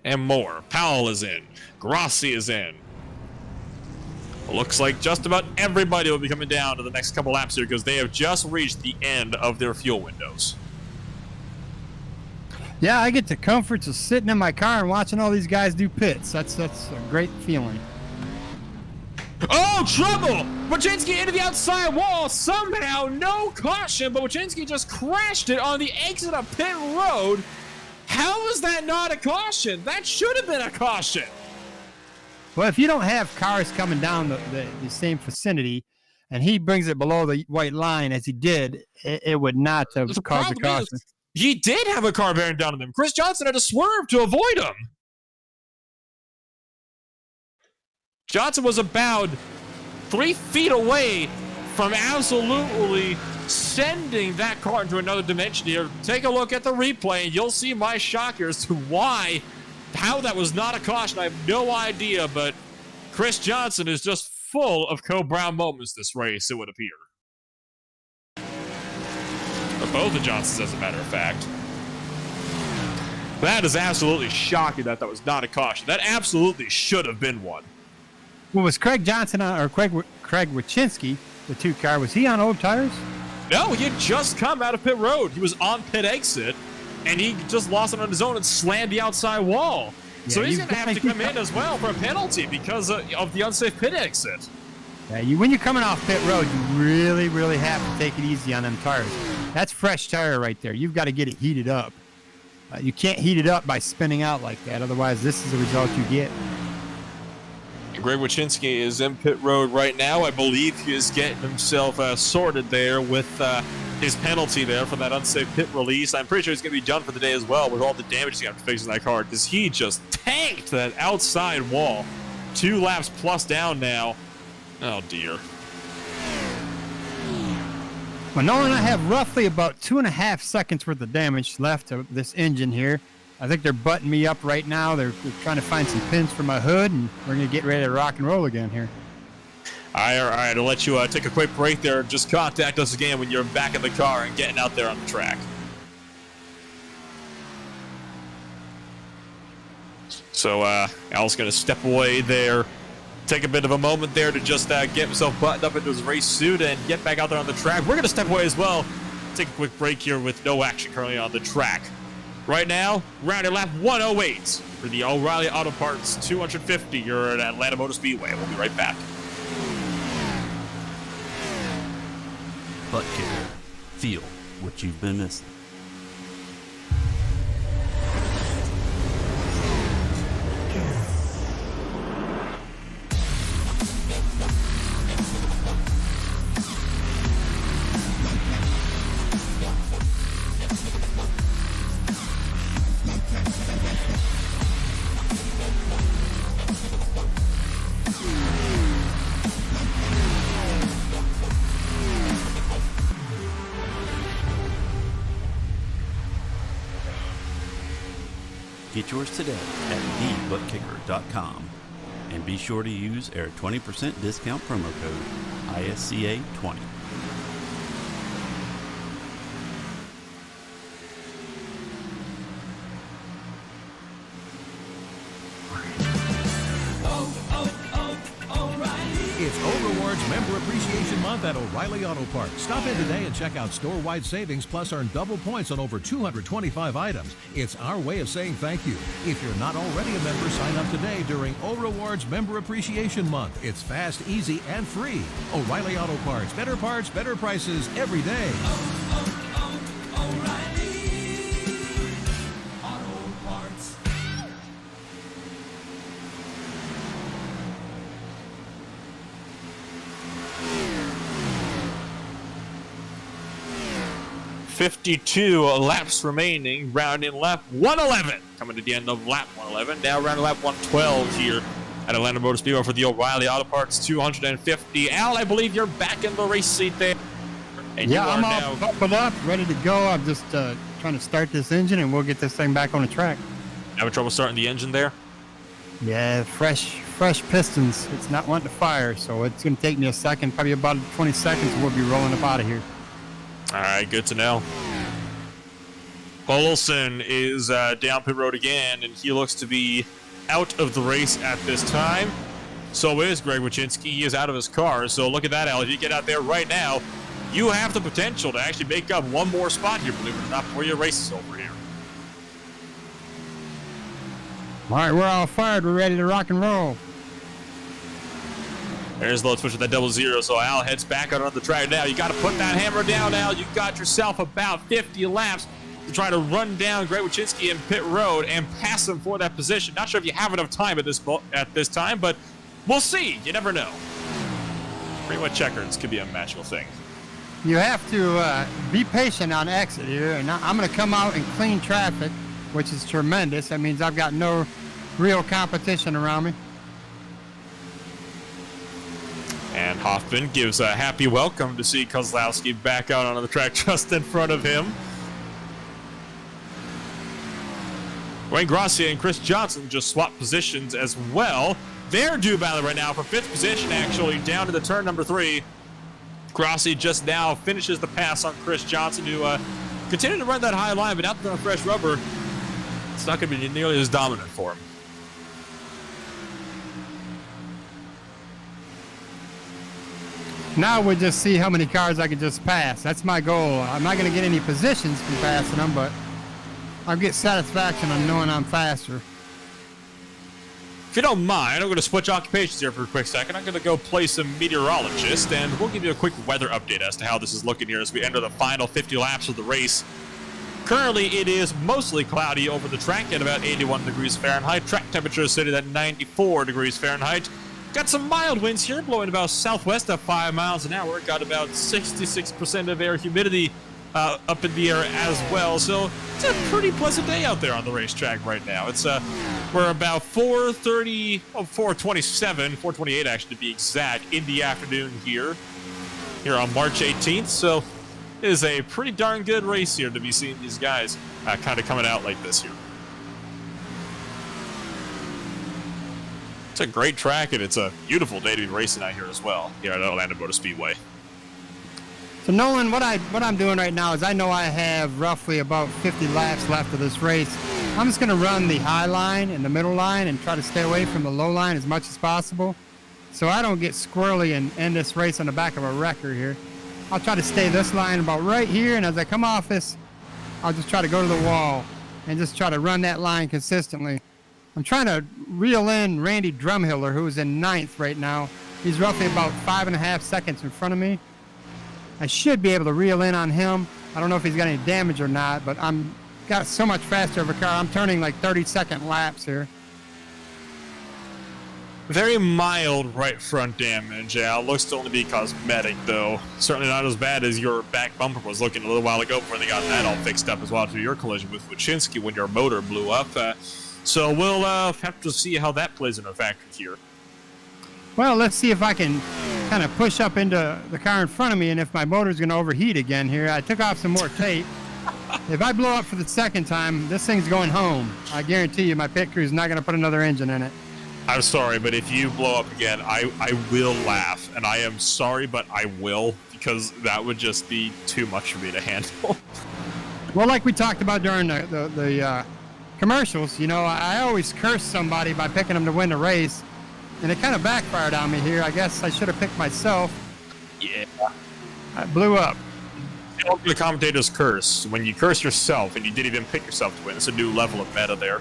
and more. Powell is in. Grassi is in. Looks like just about everybody will be coming down to the next couple laps here because they have just reached the end of their fuel windows. Yeah, I get the comforts of sitting in my car and watching all these guys do pits. That's a great feeling. Oh, trouble! Wachinski into the outside wall. Somehow, no caution, but Wachinski just crashed it on the exit of pit road. How is that not a caution? That should have been a caution. Well, if you don't have cars coming down the same vicinity, and he brings it below the white line as he did, it would not have caused a caution. He did have a car bearing down on him. Chris Johnson had to swerve to avoid him. Johnson was about 3 feet away from absolutely sending that car into another dimension here. Take a look at the replay, and you'll see my shock here as to how that was not a caution. I have no idea, but Chris Johnson is just full of Co-Brown moments this race, it would appear. Or both the Johnsons, as a matter of fact. That is absolutely shocking that was not a caution. That absolutely should have been one. Well, was Craig Johnson or Craig Wachinski, the 2 car, was he on old tires? No, he had just come out of pit road. He was on pit exit, and he just lost it on his own and slammed the outside wall. Yeah, so he's going to have to come in as well for a penalty because of the unsafe pit exit. Yeah, when you're coming off pit road, you really, really have to take it easy on them tires. That's fresh tire right there. You've got to get it heated up. You can't heat it up by spinning out like that. Otherwise, this is the result you get. Greg Wyszynski is in pit road right now. I believe he is getting himself sorted there with his penalty there for that unsafe pit release. I'm pretty sure he's going to be done for the day as well with all the damage he's got to fix in that car because he just tanked that outside wall. 2 laps plus down now. Oh, dear. Well, knowing I have roughly about 2.5 seconds worth of damage left of this engine here, I think they're butting me up right now. They're trying to find some pins for my hood, and we're going to get ready to rock and roll again here. All right, I'll let you take a quick break there. Just contact us again when you're back in the car and getting out there on the track. So Al's going to step away there, take a bit of a moment there to just get himself buttoned up into his race suit and get back out there on the track. We're going to step away as well. Take a quick break here with no action currently on the track. Right now, rounded lap 108 for the O'Reilly Auto Parts 250. You're at Atlanta Motor Speedway. We'll be right back. ButtKicker. Feel what you've been missing. Get yours today at thebuttkicker.com and be sure to use our 20% discount promo code ISCA20. It's O-Rewards Member Appreciation Month at O'Reilly Auto Parts. Stop in today and check out store-wide savings plus earn double points on over 225 items. It's our way of saying thank you. If you're not already a member, sign up today during O-Rewards Member Appreciation Month. It's fast, easy, and free. O'Reilly Auto Parts. Better prices every day. Auto Parts. 52 laps remaining, rounding lap 111. Coming to the end of lap 111. Now rounding lap 112 here at Atlanta Motor Speedway for the O'Reilly Auto Parts 250. Al, I believe you're back in the race seat there. And Yeah, you I'm are all now buckled up, ready to go. I'm just trying to start this engine, and we'll get this thing back on the track. having trouble starting the engine there. Yeah, fresh pistons. It's not wanting to fire, so it's going to take me a second, probably about 20 seconds, and we'll be rolling up out of here. All right, good to know. Olson is down pit road again, and he looks to be out of the race at this time. So is Greg Wyszynski. He is out of his car. So look at that, Al. If you get out there right now, you have the potential to actually make up one more spot here, believe it or not, before your race is over here. All right, we're all fired. We're ready to rock and roll. There's the low switch with that 00. So Al heads back out on the track now. You got to put that hammer down, Al. You got yourself about 50 laps to try to run down Greg Wyszynski in pit road and pass him for that position. Not sure if you have enough time at this time, but we'll see. You never know. Pretty much checkers could be a magical thing. You have to be patient on exit here, and I'm going to come out and clean traffic, which is tremendous. That means I've got no real competition around me. And Hoffman gives a happy welcome to see Kozlowski back out on the track just in front of him. Wayne Grossi and Chris Johnson just swapped positions as well. They're due battle right now for 5th position, actually, down to the turn number 3. Grossi just now finishes the pass on Chris Johnson, who continued to run that high line, but out there on fresh rubber, it's not going to be nearly as dominant for him. Now we'll just see how many cars I can just pass. That's my goal. I'm not going to get any positions from passing them, but I'll get satisfaction on knowing I'm faster. If you don't mind, I'm going to switch occupations here for a quick second. I'm going to go play some meteorologist, and we'll give you a quick weather update as to how this is looking here as we enter the final 50 laps of the race. Currently, it is mostly cloudy over the track at about 81 degrees Fahrenheit. Track temperature is sitting at 94 degrees Fahrenheit. Got some mild winds here, blowing about southwest at 5 miles an hour. Got about 66% of air humidity up in the air as well. So it's a pretty pleasant day out there on the racetrack right now. It's we're about 4:30, 4:27, 4:28 actually to be exact, in the afternoon here on March 18th. So it is a pretty darn good race here to be seeing these guys kind of coming out like this here. It's a great track, and it's a beautiful day to be racing out here as well, here at Atlanta Motor Speedway. So Nolan, what I'm doing right now is I know I have roughly about 50 laps left of this race. I'm just going to run the high line and the middle line and try to stay away from the low line as much as possible, so I don't get squirrely and end this race on the back of a wrecker here. I'll try to stay this line about right here, and as I come off this, I'll just try to go to the wall and just try to run that line consistently. I'm trying to reel in Randy Drumhiller, who is in 9th right now. He's roughly about 5.5 seconds in front of me. I should be able to reel in on him. I don't know if he's got any damage or not, but I'm got so much faster of a car. I'm turning like 30-second laps here. Very mild right front damage. Yeah, looks to only be cosmetic, though. Certainly not as bad as your back bumper was looking a little while ago before they got that all fixed up as well after your collision with Wyszynski when your motor blew up. So we'll have to see how that plays into factor here. Well, let's see if I can kind of push up into the car in front of me and if my motor's going to overheat again here. I took off some more tape. If I blow up for the second time, this thing's going home. I guarantee you my pit crew's not going to put another engine in it. I'm sorry, but if you blow up again, I will laugh. And I am sorry, but I will, because that would just be too much for me to handle. Well, like we talked about during the commercials, you know, I always curse somebody by picking them to win the race, and it kind of backfired on me here. I guess I should have picked myself. Yeah. I blew up. The commentator's curse. When you curse yourself and you didn't even pick yourself to win, it's a new level of meta there.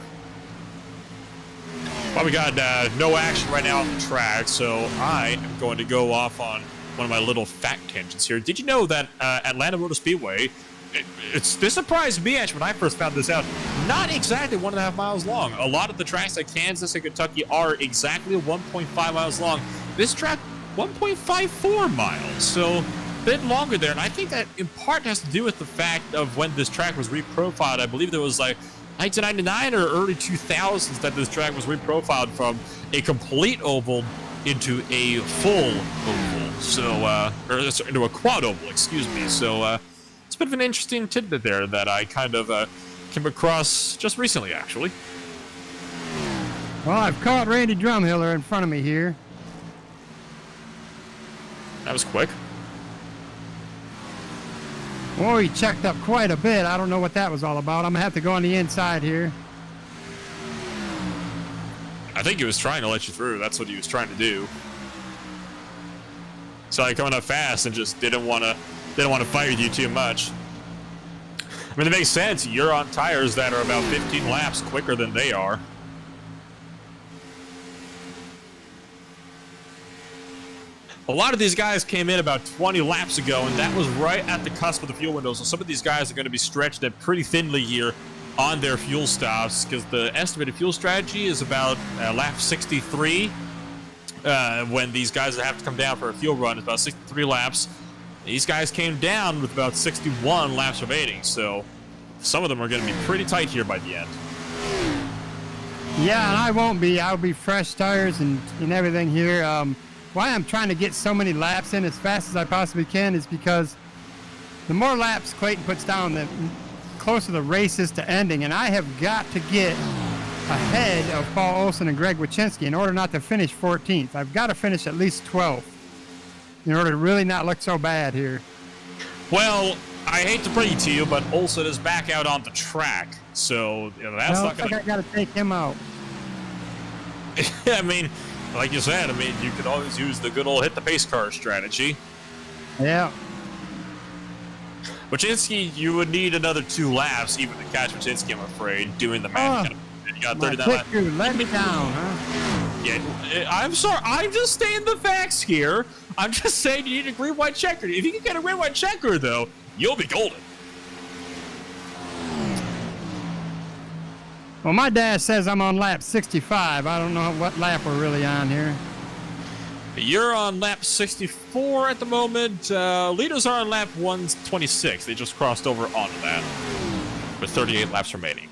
Well, we got no action right now on the track, so I am going to go off on one of my little fact tangents here. Did you know that Atlanta Motor Speedway, this surprised me actually when I first found this out, not exactly 1.5 miles long. A lot of the tracks like Kansas and Kentucky are exactly 1.5 miles long. This track, 1.54 miles, so a bit longer there. And I think that in part has to do with the fact of when this track was reprofiled. I believe there was like 1999 or early 2000s that this track was reprofiled from a complete oval into a full oval, so or into a quad oval, excuse me. So it's a bit of an interesting tidbit there that I kind of came across just recently, actually. Well, I've caught Randy Drumhiller in front of me here. That was quick. Oh, he checked up quite a bit. I don't know what that was all about. I'm gonna have to go on the inside here. I think he was trying to let you through. That's what he was trying to do. So coming up fast and just didn't want to fight with you too much. I mean, it makes sense. You're on tires that are about 15 laps quicker than they are. A lot of these guys came in about 20 laps ago, and that was right at the cusp of the fuel window. So some of these guys are going to be stretched at pretty thinly here on their fuel stops, because the estimated fuel strategy is about lap 63. When these guys have to come down for a fuel run, it's about 63 laps. These guys came down with about 61 laps remaining, so some of them are going to be pretty tight here by the end. Yeah, and I won't be. I'll be fresh tires and everything here. Why I'm trying to get so many laps in as fast as I possibly can is because the more laps Clayton puts down, the closer the race is to ending, and I have got to get ahead of Paul Olson and Greg Wyszynski in order not to finish 14th. I've got to finish at least 12th in order to really not look so bad here. Well, I hate to bring it to you, but Olson is back out on the track, so that's not going to... I got to take him out. I mean, like you said, you could always use the good old hit the pace car strategy. Yeah. Wyszynski, you would need another 2 laps even to catch Wyszynski, I'm afraid, doing the math. You got 39 laps. Let me down, huh? Yeah, I'm sorry. I'm just stating the facts here. I'm just saying you need a green-white checker. If you can get a green-white checker, though, you'll be golden. Well, my dash says I'm on lap 65. I don't know what lap we're really on here. You're on lap 64 at the moment. Leaders are on lap 126. They just crossed over onto that with 38 laps remaining.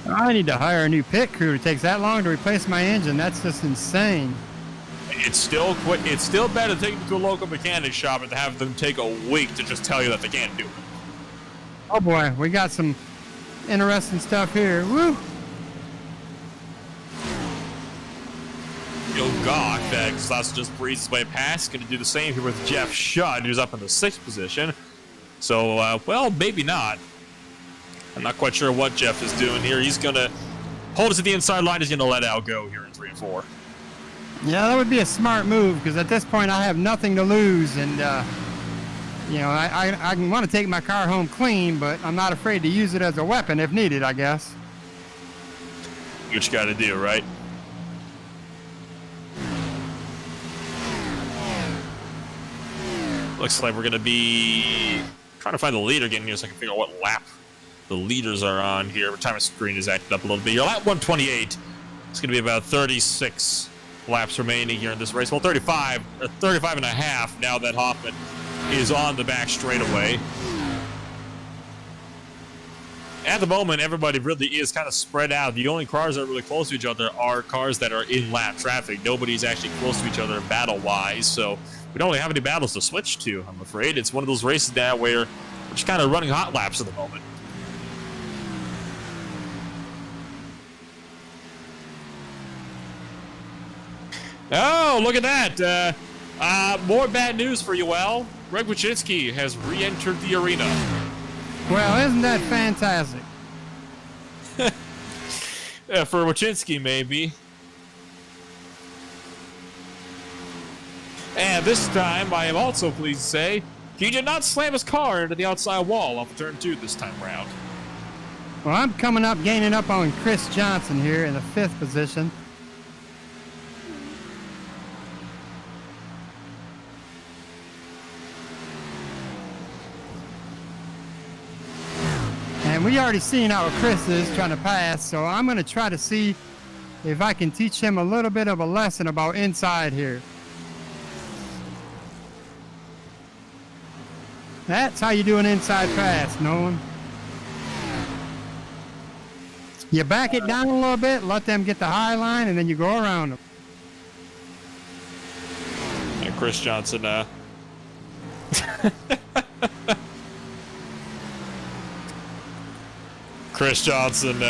I need to hire a new pit crew. It takes that long to replace my engine. That's just insane. It's still quick. It's still better to take them to a local mechanic shop and to have them take a week to just tell you that they can't do it. Oh boy, we got some interesting stuff here. Woo! Yo, Gawk, that Exhaust just breezed his way past. Going to do the same here with Jeff Shudd, who's up in the 6th position. So, well, maybe not. I'm not quite sure what Jeff is doing here. He's going to hold us at the inside line. He's going to let Al go here in 3 and 4. Yeah, that would be a smart move because at this point I have nothing to lose, and you know I want to take my car home clean, but I'm not afraid to use it as a weapon if needed, I guess. What you got to do, right? Looks like we're going to be trying to find the leader again here so I can figure out what lap the leaders are on here. Every time my screen is acting up a little bit. You're lap 128. It's going to be about 36 laps remaining here in this race. Well, 35 and a half now that Hoffman is on the back straightaway. At the moment, everybody really is kind of spread out. The only cars that are really close to each other are cars that are in lap traffic. Nobody's actually close to each other battle-wise, so we don't really have any battles to switch to, I'm afraid. It's one of those races now where we're just kind of running hot laps at the moment. Oh, look at that. More bad news for you, Al. Greg Wyszynski has re-entered the arena. Well, isn't that fantastic? For Wyszynski, maybe. And this time, I am also pleased to say, he did not slam his car into the outside wall off of turn 2 this time around. Well, I'm coming up, gaining up on Chris Johnson here in the 5th position. And we already seen how Chris is trying to pass, so I'm going to try to see if I can teach him a little bit of a lesson about inside here. That's how you do an inside pass, Nolan. You back it down a little bit, let them get the high line, and then you go around them. And Chris Johnson, Chris Johnson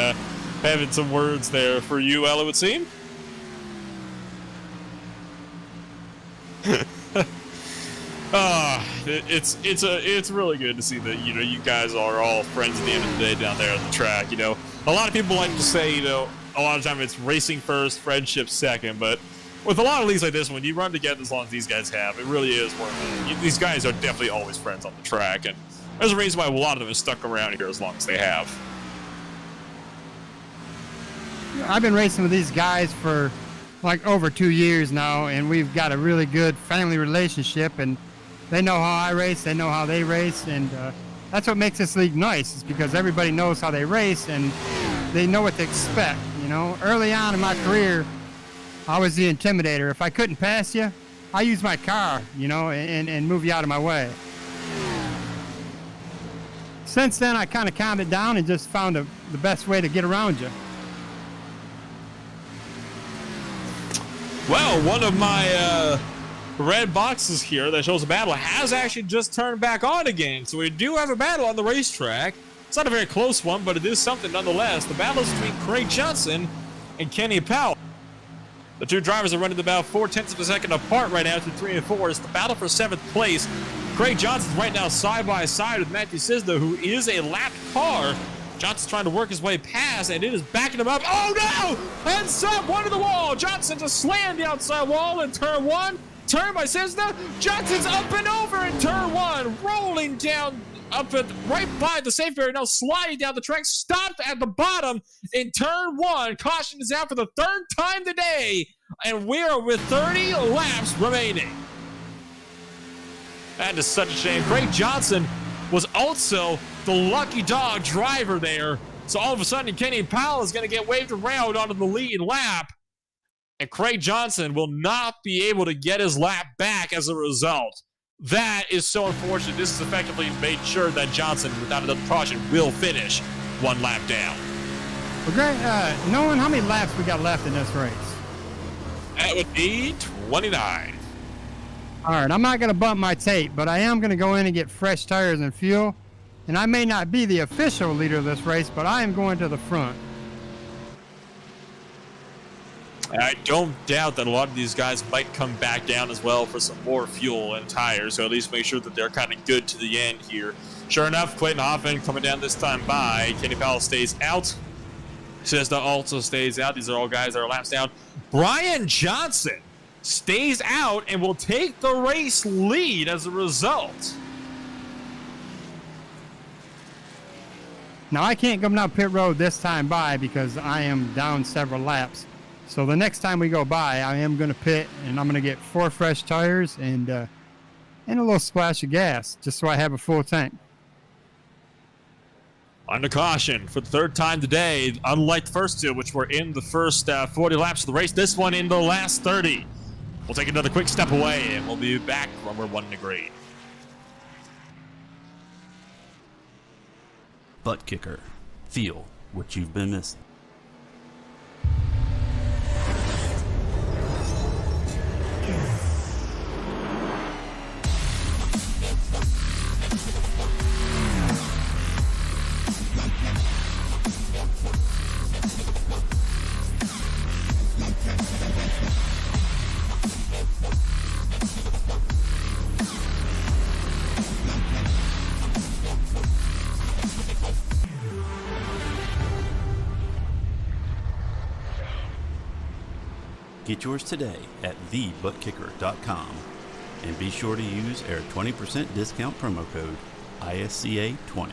having some words there for you, Al, it would seem. It's really good to see that, you know, you guys are all friends at the end of the day down there on the track. You know, a lot of people like to say, you know, a lot of time it's racing first, friendship second, but with a lot of leagues like this one, you run together as long as these guys have. It really is worth it. These guys are definitely always friends on the track, and there's a reason why a lot of them have stuck around here as long as they have. I've been racing with these guys for like over 2 years now, and we've got a really good family relationship, and they know how I race, they know how they race, and that's what makes this league nice, is because everybody knows how they race and they know what to expect. You know, early on in my career, I was the intimidator. If I couldn't pass you, I use my car, you know, and move you out of my way. Since then, I kind of calmed it down and just found the best way to get around you. Well, one of my red boxes here that shows a battle has actually just turned back on again. So we do have a battle on the racetrack. It's not a very close one, but it is something nonetheless. The battle is between Craig Johnson and Kenny Powell. The two drivers are running about 0.4 of a second apart right now through 3 and 4. It's the battle for 7th place. Craig Johnson's right now side by side with Matthew Cisna, who is a lapped car. Johnson's trying to work his way past, and it is backing him up. Oh no! Heads up, one to the wall. Johnson just slammed the outside wall in turn 1. Turn by Cisna. Johnson's up and over in turn 1, rolling down up at right by the safe area, now sliding down the track, stopped at the bottom in turn 1. Caution is out for the 3rd time today, and we are with 30 laps remaining. That is such a shame. Craig Johnson was also the lucky dog driver there. So all of a sudden, Kenny Powell is going to get waved around onto the lead lap. and Craig Johnson will not be able to get his lap back as a result. That is so unfortunate. This has effectively made sure that Johnson, without another caution, will finish one lap down. Well, Greg, knowing how many laps we got left in this race. That would be 29. All right, I'm not going to bump my tape, but I am going to go in and get fresh tires and fuel. And I may not be the official leader of this race, but I am going to the front. I don't doubt that a lot of these guys might come back down as well for some more fuel and tires, so at least make sure that they're kind of good to the end here. Sure enough, Clayton Hoffman coming down this time by. Kenny Powell stays out. Cesna also stays out. These are all guys that are laps down. Brian Johnson stays out and will take the race lead as a result. Now, I can't come down pit road this time by because I am down several laps. So the next time we go by, I am going to pit, and I'm going to get 4 fresh tires and a little splash of gas, just so I have a full tank. Under caution for the third time today, unlike the first two, which were in the first 40 laps of the race, this one in the last 30. We'll take another quick step away, and we'll be back when we're 1 degree. ButtKicker. Feel what you've been missing. Get yours today at thebuttkicker.com and be sure to use our 20% discount promo code ISCA20.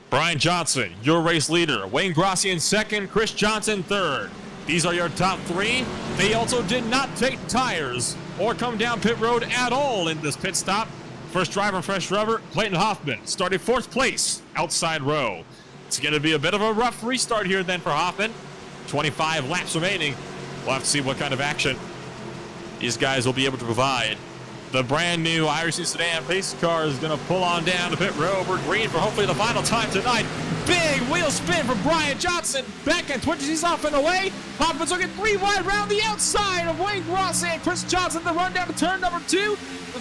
Brian Johnson, your race leader. Wayne Grossi in second, Chris Johnson third. These are your top 3. They also did not take tires or come down pit road at all in this pit stop. First driver, fresh rubber, Clayton Hoffman, started 4th place, outside row. It's going to be a bit of a rough restart here then for Hoffman. 25 laps remaining. We'll have to see what kind of action these guys will be able to provide. The brand new IRC sedan pace car is going to pull on down to pit road. We're green for hopefully the final time tonight. big wheel spin for Brian Johnson. Back and twitches, he's off and away. Hoffman's looking 3 wide around the outside of Wayne Rossi and Chris Johnson. The run down to turn number 2.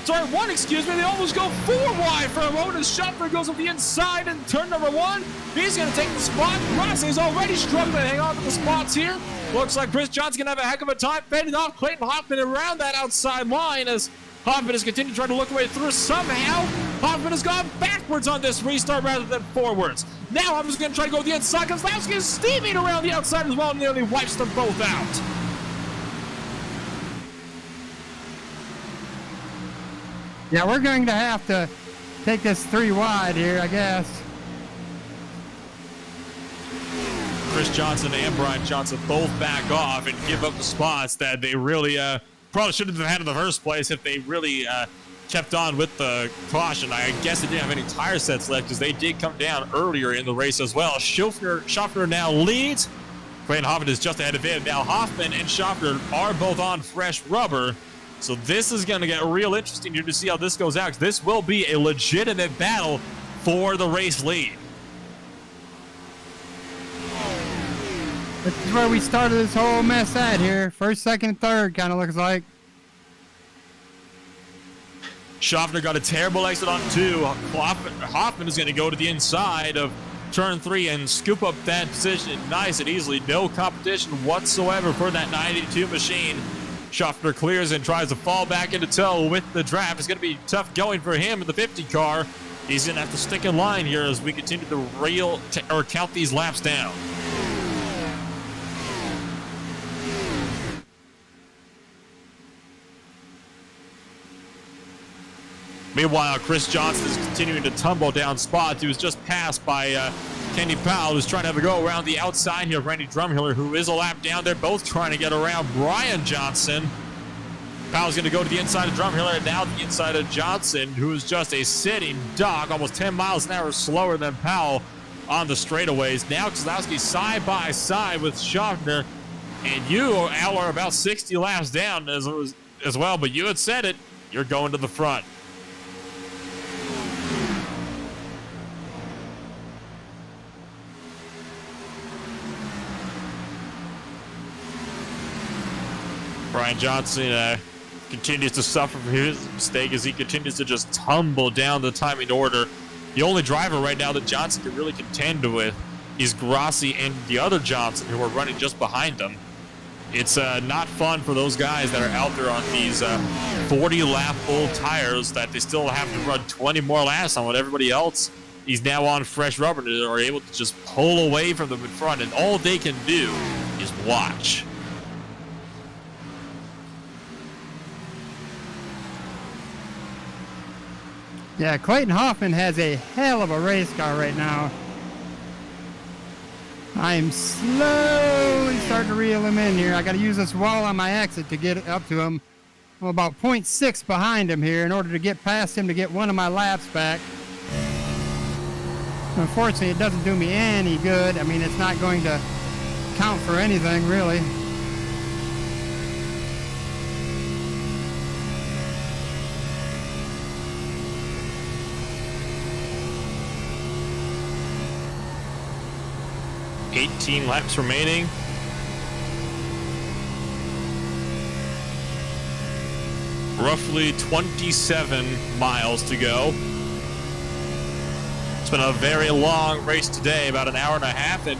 Turn 1, excuse me. They almost go 4 wide for a moment as Schaffner goes up the inside in turn number 1. He's going to take the spot. Rossi is already struggling to hang on to the spots here. Looks like Chris Johnson going to have a heck of a time fading off Clayton Hoffman around that outside line as Hoffman has continued to try to look away through. Somehow, Hoffman has gone backwards on this restart rather than forwards. Now Hoffman's going to try to go to the inside. Kozlowski is steaming around the outside as well and nearly wipes them both out. Yeah, we're going to have to take this 3 wide here, I guess. Chris Johnson and Brian Johnson both back off and give up the spots that they really probably should have had in the first place if they really kept on with the caution. I guess they didn't have any tire sets left because they did come down earlier in the race as well. Schaffner now leads. Clayton Hoffman is just ahead of him. Now Hoffman and Schaffner are both on fresh rubber. So this is going to get real interesting here to see how this goes out, because this will be a legitimate battle for the race lead. This is where we started this whole mess at here. First, second, third kind of looks like. Schaffner got a terrible exit on 2. Hoffman is going to go to the inside of turn 3 and scoop up that position nice and easily. No competition whatsoever for that 92 machine. Schaffner clears and tries to fall back into tow with the draft. It's going to be tough going for him in the 50 car. He's going to have to stick in line here as we continue to count these laps down. Meanwhile, Chris Johnson is continuing to tumble down spots. He was just passed by Kenny Powell, who's trying to have a go around the outside here. Randy Drumhiller, who is a lap down. They're both trying to get around Brian Johnson. Powell's going to go to the inside of Drumhiller and now the inside of Johnson, who is just a sitting duck, almost 10 miles an hour slower than Powell on the straightaways. Now Kozlowski side by side with Schaffner, and you are about 60 laps down as well, but you had said it. You're going to the front. Brian Johnson continues to suffer from his mistake as he continues to just tumble down the timing order. The only driver right now that Johnson can really contend with is Grassi and the other Johnson, who are running just behind them. It's not fun for those guys that are out there on these 40-lap old tires that they still have to run 20 more laps on, when everybody else is now on fresh rubber and are able to just pull away from them in front, and all they can do is watch. Yeah, Clayton Hoffman has a hell of a race car right now. I'm slowly starting to reel him in here. I got to use this wall on my exit to get up to him. I'm about 0.6 behind him here in order to get past him to get one of my laps back. Unfortunately, it doesn't do me any good. I mean, it's not going to count for anything, really. $18 laps remaining. Roughly 27 miles to go. It's been a very long race today, about an hour and a half, and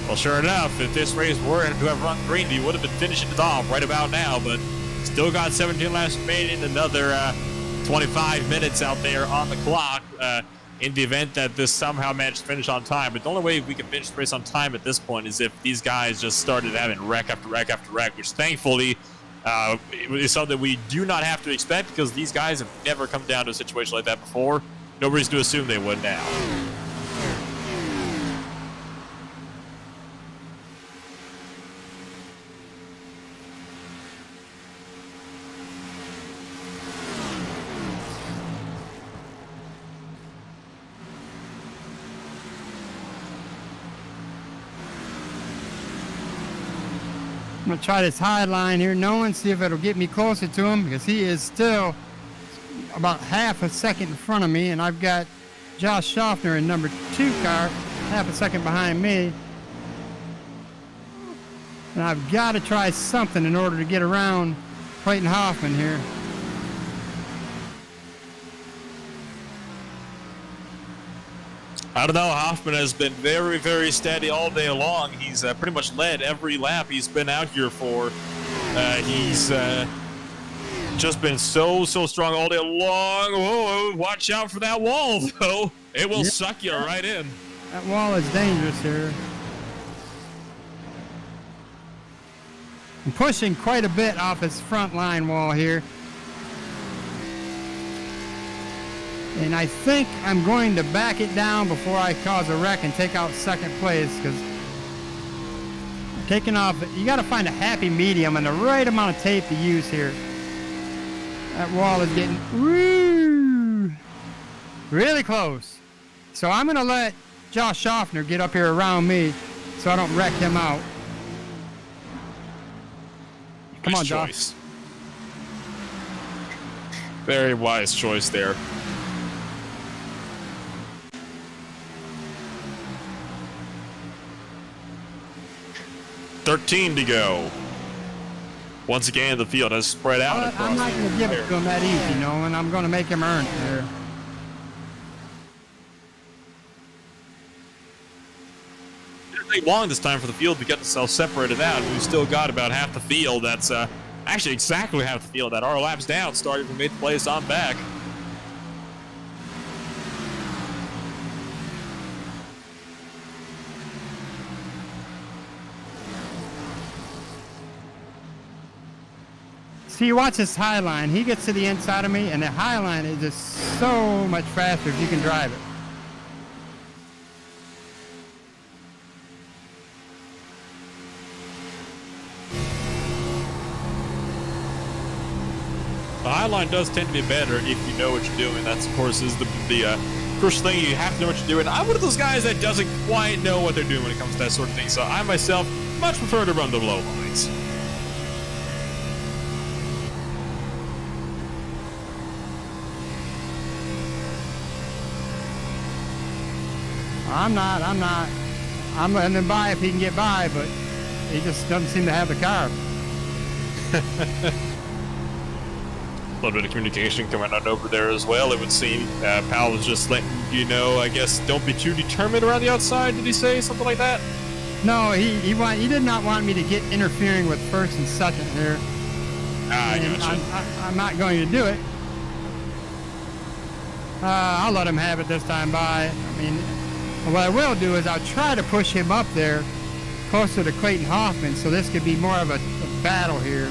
well, sure enough, if this race were to have run green, he would have been finishing it off right about now, but still got 17 laps remaining, another 25 minutes out there on the clock. In the event that this somehow managed to finish on time. But the only way we can finish the race on time at this point is if these guys just started having wreck after wreck after wreck, which thankfully is something we do not have to expect, because these guys have never come down to a situation like that before. No reason to assume they would now. I'm gonna try this high line here, knowing, see if it'll get me closer to him, because he is still about half a second in front of me, and I've got Josh Schaffner in number 2 car half a second behind me. And I've got to try something in order to get around Clayton Hoffman here. I don't know. Hoffman has been very, very steady all day long. He's pretty much led every lap he's been out here for. He's just been so strong all day long. Whoa, watch out for that wall, though. It will suck you right in. That wall is dangerous here. I'm pushing quite a bit off his front line wall here. And I think I'm going to back it down before I cause a wreck and take out second place, because taking off, you got to find a happy medium and the right amount of tape to use here. That wall is getting really close. So I'm going to let Josh Schaffner get up here around me so I don't wreck him out. Come on, Josh. Choice. Very wise choice there. $13 to go. Once again, the field has spread out. But I'm not going to give it to him that easy, you know, and I'm going to make him earn it there. It didn't take long this time for the field to get themselves separated out. We've still got about half the field. That's actually exactly half the field that are laps down, starting from 8th place on back. See, you watch this high line. He gets to the inside of me, and the high line is just so much faster if you can drive it. The high line does tend to be better if you know what you're doing. That's, of course, is the first thing. You have to know what you're doing. I'm one of those guys that doesn't quite know what they're doing when it comes to that sort of thing. So I myself much prefer to run the low lines. I'm not. I'm letting him by if he can get by, but he just doesn't seem to have the car. A little bit of communication coming out over there as well, it would seem. Powell was just letting you know, I guess, don't be too determined around the outside. Did he say something like that? No, he did not want me to get interfering with first and second here. I gotcha. I'm not going to do it. I'll let him have it this time by. I mean, what I will do is I'll try to push him up there closer to Clayton Hoffman, so this could be more of a battle here.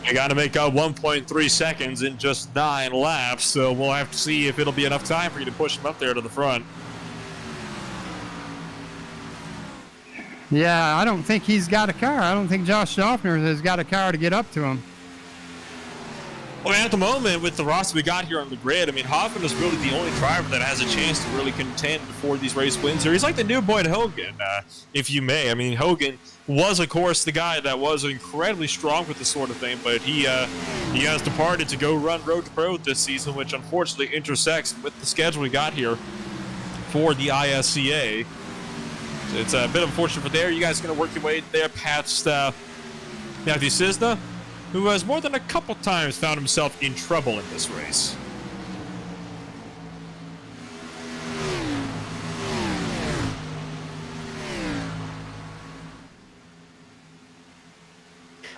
You got to make up 1.3 seconds in just 9 laps, so we'll have to see if it'll be enough time for you to push him up there to the front. Yeah, I don't think he's got a car. I don't think Josh Schaffner has got a car to get up to him. Well, at the moment, with the roster we got here on the grid, I mean, Hoffman is really the only driver that has a chance to really contend for these race wins here. He's like the new Boyd Hogan, if you may. I mean, Hogan was, of course, the guy that was incredibly strong with this sort of thing, but he has departed to go run Road to Pro this season, which unfortunately intersects with the schedule we got here for the ISCA. So it's a bit unfortunate for there. You guys going to work your way there past Matthew Cisna, who has more than a couple times found himself in trouble in this race.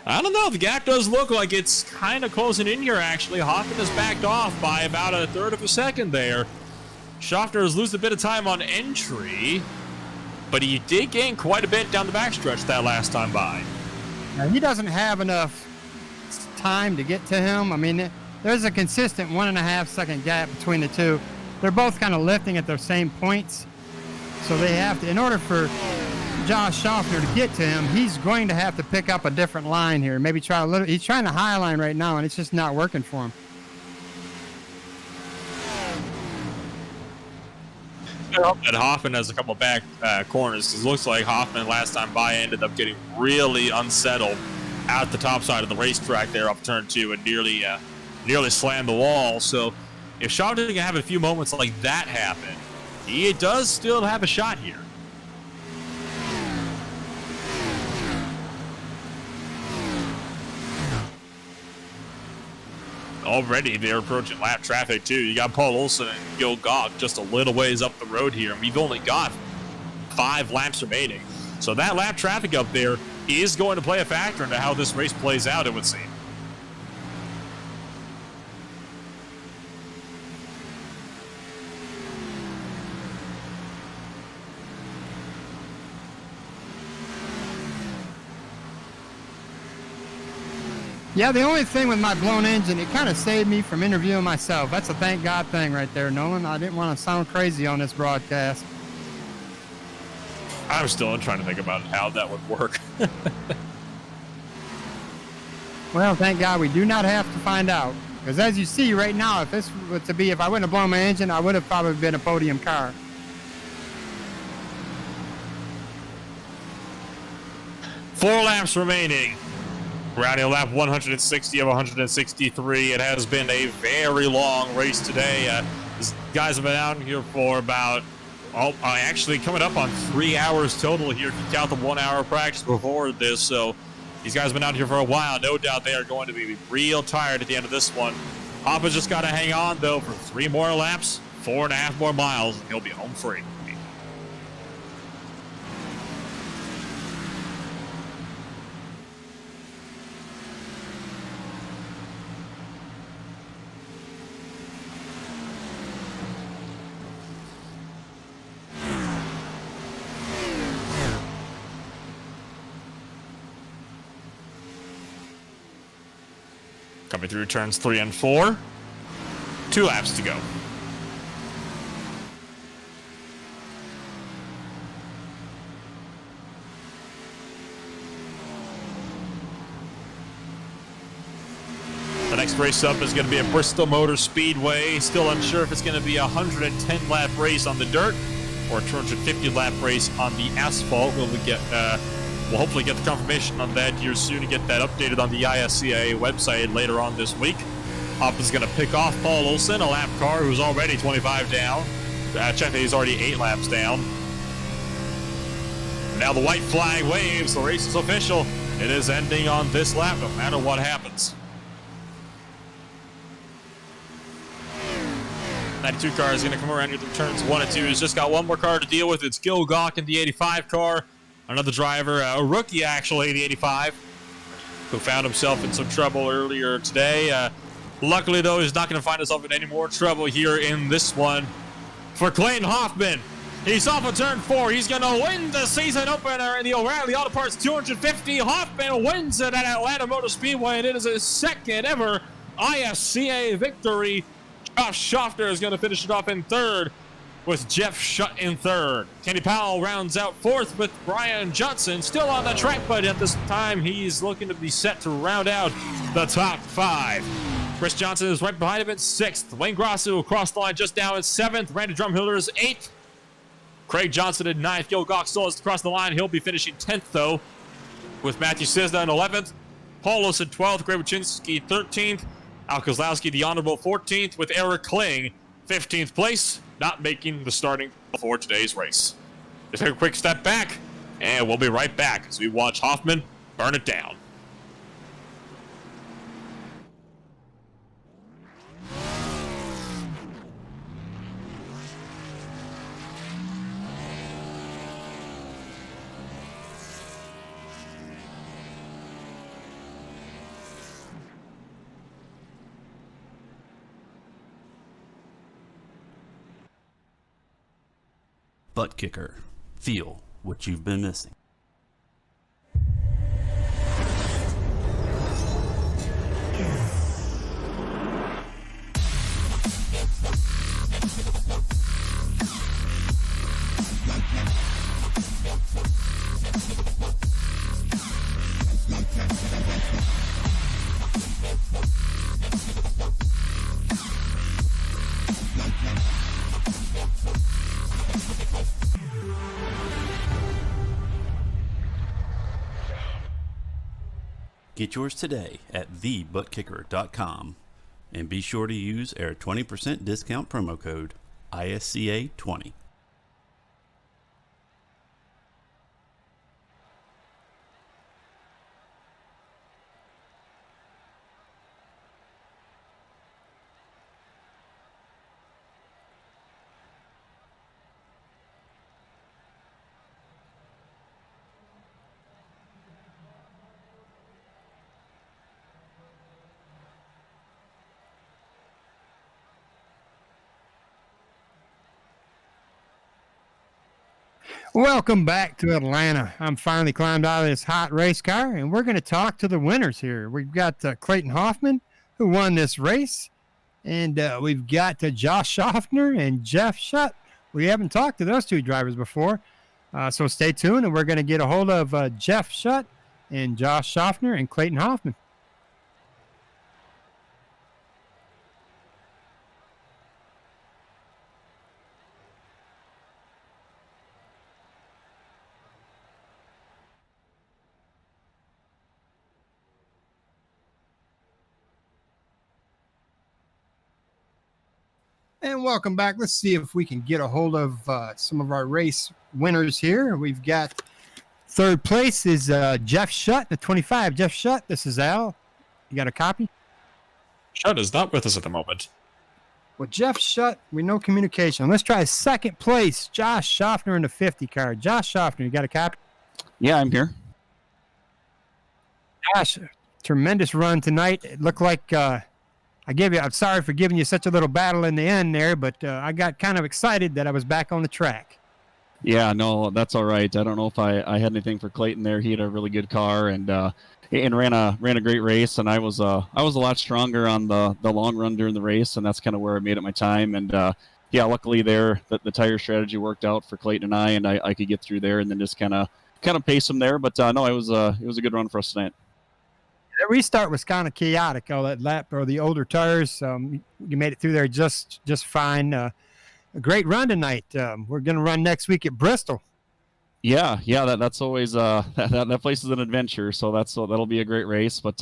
I don't know. The gap does look like it's kind of closing in here, actually. Hoffman has backed off by about a third of a second there. Schaffner has lost a bit of time on entry, but he did gain quite a bit down the backstretch that last time by. Now, he doesn't have enough time to get to him. I mean, there's a consistent 1.5 second gap between the two. They're both kind of lifting at their same points, so they have to, in order for Josh Schaffner to get to him, he's going to have to pick up a different line here. Maybe try a little. He's trying the high line right now, and it's just not working for him. I hope that Hoffman has a couple back corners, because it looks like Hoffman last time by ended up getting really unsettled at the top side of the racetrack there off turn 2 and nearly slammed the wall. So if Shawty can have a few moments like that happen, he does still have a shot here. Already they're approaching lap traffic too. You got Paul Olson and Gil Gog just a little ways up the road here, and we've only got 5 laps remaining. So that lap traffic up there is going to play a factor into how this race plays out, it would seem. Yeah, the only thing with my blown engine, it kind of saved me from interviewing myself. That's a thank God thing right there, Nolan. I didn't want to sound crazy on this broadcast. I'm still trying to think about how that would work. Well, thank God we do not have to find out. Because as you see right now, if this was to be, if I wouldn't have blown my engine, I would have probably been a podium car. Four laps remaining. Rounding lap 160 of 163. It has been a very long race today. These guys have been out here for about, actually coming up on 3 hours total here if you count the 1 hour practice before this. So these guys have been out here for a while. No doubt they are going to be real tired at the end of this one. Papa's just got to hang on, though, for 3 more laps, 4.5 more miles, and he'll be home free. Coming through turns 3 and 4. 2 laps to go. The next race up is going to be at Bristol Motor Speedway. Still unsure if it's going to be a 110 lap race on the dirt or a 250 lap race on the asphalt. We'll hopefully get the confirmation on that here soon and get that updated on the ISCA website later on this week. Hoppen's going to pick off Paul Olson, a lap car who's already 25 down. Check that he's already 8 laps down. Now the white flag waves. The race is official. It is ending on this lap no matter what happens. 92 car is going to come around here through turns 1 and 2. He's just got one more car to deal with. It's Gil Gawk in the 85 car. Another driver, a rookie actually, the 85, who found himself in some trouble earlier today. Luckily, though, he's not going to find himself in any more trouble here in this one. For Clayton Hoffman, he's off of turn 4. He's going to win the season opener in the O'Reilly Auto Parts 250. Hoffman wins it at Atlanta Motor Speedway, and it is his second ever ISCA victory. Josh Schofter is going to finish it off in third, with Jeff Shutt in third. Kenny Powell rounds out fourth with Brian Johnson still on the track, but at this time he's looking to be set to round out the top 5. Chris Johnson is right behind him in 6th. Wayne Grasso across the line just now in 7th. Randy Drumhiller is 8th. Craig Johnson in 9th. Gil Gawk still is across the line. He'll be finishing 10th, though, with Matthew Cisna in 11th. Paul Olson 12th. Greg Wachinski 13th. Al Kozlowski, the honorable 14th, with Eric Kling 15th place, not making the starting for today's race. Just take a quick step back, and we'll be right back as we watch Hoffman burn it down. ButtKicker. Feel what you've been missing. Get yours today at thebuttkicker.com And be sure to use our 20% discount promo code ISCA20. Welcome back to Atlanta. I'm finally climbed out of this hot race car, and we're going to talk to the winners here. We've got Clayton Hoffman, who won this race, and we've got Josh Schaffner and Jeff Shutt. We haven't talked to those two drivers before, so stay tuned, and we're going to get a hold of Jeff Shutt and Josh Schaffner and Clayton Hoffman. And welcome back. Let's see if we can get a hold of some of our race winners here. We've got third place is Jeff Shutt, the 25. Jeff Shutt, this is Al. You got a copy? Shutt is not with us at the moment. Well, Jeff Shutt, we know communication. Let's try second place, Josh Schaffner in the 50 car. Josh Schaffner, you got a copy? Yeah, I'm here. Josh, tremendous run tonight. It looked like I'm sorry for giving you such a little battle in the end there, but I got kind of excited that I was back on the track. Yeah, no, that's all right. I don't know if I had anything for Clayton there. He had a really good car and ran a great race, and I was a lot stronger on the long run during the race, and that's kind of where I made it my time. And yeah, luckily there the tire strategy worked out for Clayton and I could get through there and then just kind of pace him there. But no, it was a good run for us tonight. The restart was kind of chaotic. All that lap or the older tires, you made it through there just fine. A great run tonight. We're going to run next week at Bristol. Yeah, that's always that place is an adventure. So that'll be a great race. But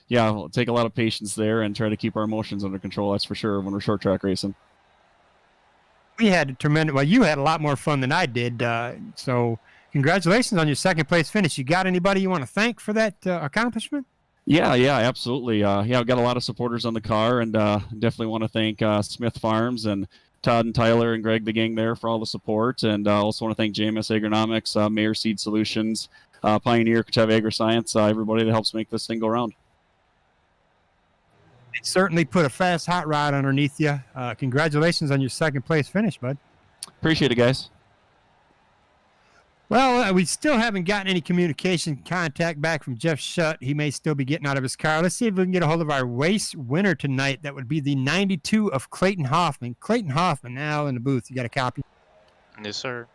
yeah, we'll take a lot of patience there and try to keep our emotions under control. That's for sure when we're short track racing. We had a tremendous. Well, you had a lot more fun than I did. So congratulations on your second place finish. You got anybody you want to thank for that accomplishment? Yeah, absolutely. I've got a lot of supporters on the car, and definitely want to thank Smith Farms and Todd and Tyler and Greg, the gang there, for all the support. And also want to thank JMS Agronomics, Mayor Seed Solutions, Pioneer, Kitev AgriScience, everybody that helps make this thing go around. It certainly put a fast hot rod underneath you. Congratulations on your second place finish, bud. Appreciate it, guys. Well, we still haven't gotten any communication contact back from Jeff Shutt. He may still be getting out of his car. Let's see if we can get a hold of our race winner tonight. That would be the 92 of Clayton Hoffman. Clayton Hoffman, now in the booth. You got a copy? Yes, sir.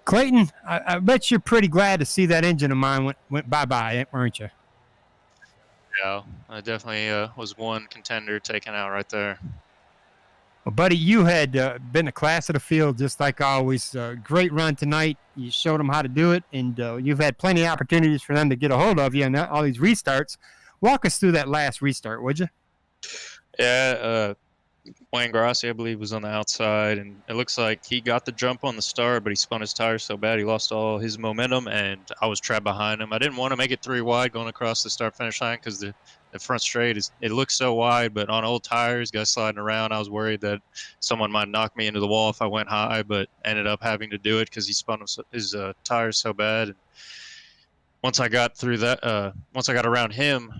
Clayton, I bet you're pretty glad to see that engine of mine went bye-bye, weren't you? Yeah, I definitely was one contender taken out right there. Well, buddy, you had been a class of the field just like always. Great run tonight. You showed them how to do it, and you've had plenty of opportunities for them to get a hold of you and all these restarts. Walk us through that last restart, would you? Yeah, Wayne Grassi, I believe, was on the outside, and it looks like he got the jump on the start, but he spun his tires so bad he lost all his momentum, and I was trapped behind him. I didn't want to make it 3 wide going across the start-finish line because the front straight it looks so wide, but on old tires, guys sliding around, I was worried that someone might knock me into the wall if I went high, but ended up having to do it because he spun his tires so bad. And once I got through that, once I got around him,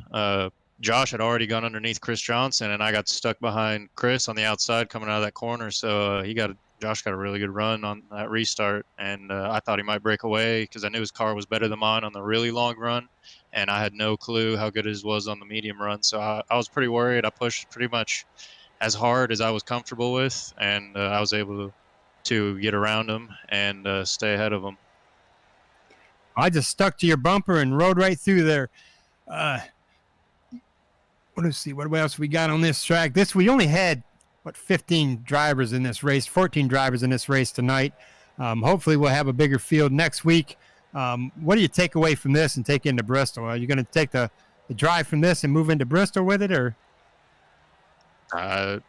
Josh had already gone underneath Chris Johnson, and I got stuck behind Chris on the outside coming out of that corner. So Josh got a really good run on that restart, and I thought he might break away because I knew his car was better than mine on the really long run, and I had no clue how good his was on the medium run. So I was pretty worried. I pushed pretty much as hard as I was comfortable with, and I was able to get around him and stay ahead of him. I just stuck to your bumper and rode right through there. Let's see, what else we got on this track? We only had, 15 drivers in this race, 14 drivers in this race tonight. Hopefully we'll have a bigger field next week. What do you take away from this and take into Bristol? Are you going to take the drive from this and move into Bristol with it, or? I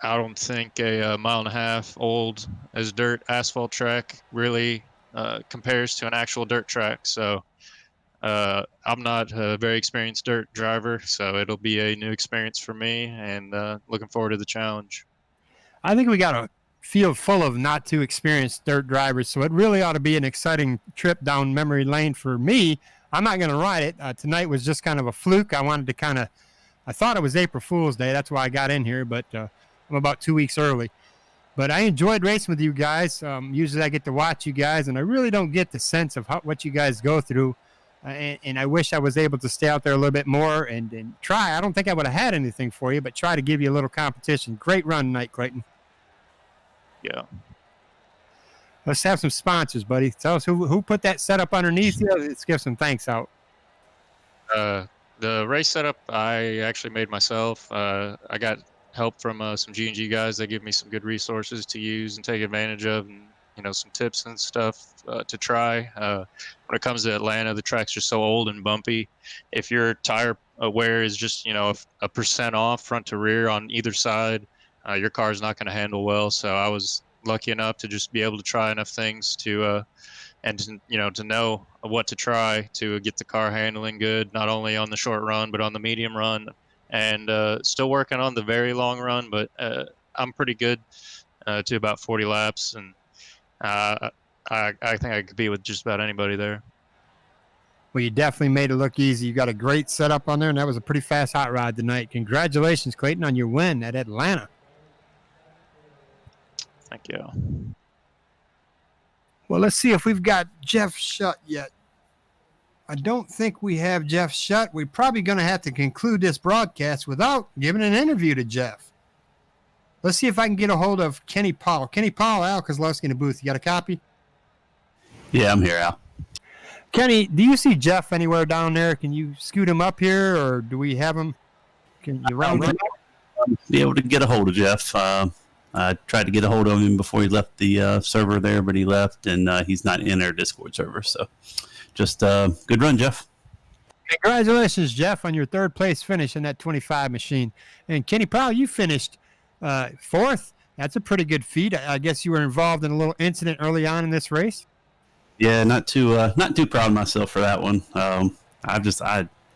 don't think a mile and a half old as dirt asphalt track really compares to an actual dirt track. So I'm not a very experienced dirt driver, so it'll be a new experience for me, and looking forward to the challenge. I think we got a field full of not too experienced dirt drivers, so it really ought to be an exciting trip down memory lane for me. I'm not going to ride it. Tonight was just kind of a fluke. I thought it was April Fool's Day. That's why I got in here, but I'm about 2 weeks early. But I enjoyed racing with you guys. Usually I get to watch you guys, and I really don't get the sense of what you guys go through. And I wish I was able to stay out there a little bit more and try. I don't think I would have had anything for you, but try to give you a little competition. Great run tonight, Clayton. Yeah. Let's have some sponsors, buddy. Tell us who put that setup underneath you. Let's give some thanks out. The race setup I actually made myself. I got help from some G&G guys. They give me some good resources to use and take advantage of, and some tips and stuff to try. When it comes to Atlanta, the track's just so old and bumpy. If your tire wear is just a percent off front to rear on either side, your car's not going to handle well. So I was lucky enough to just be able to try enough things to know what to try to get the car handling good, not only on the short run but on the medium run, and still working on the very long run. But I'm pretty good to about 40 laps, and I think I could be with just about anybody there. Well, you definitely made it look easy. You got a great setup on there, and that was a pretty fast hot rod tonight. Congratulations, Clayton, on your win at Atlanta. Thank you. Well, let's see if we've got Jeff Shutt yet. I don't think we have Jeff Shutt. We're probably going to have to conclude this broadcast without giving an interview to Jeff. Let's see if I can get a hold of Kenny Paul. Kenny Paul, Al Kozlowski in the booth. You got a copy? Yeah, I'm here, Al. Kenny, do you see Jeff anywhere down there? Can you scoot him up here, or do we have him? Can you round him up? Be able to get a hold of Jeff. I tried to get a hold of him before he left the server there, but he left, and he's not in our Discord server. So just good run, Jeff. Congratulations, Jeff, on your third place finish in that 25 machine. And Kenny Powell, you finished fourth. That's a pretty good feat. I guess you were involved in a little incident early on in this race. Yeah, not too proud of myself for that one. I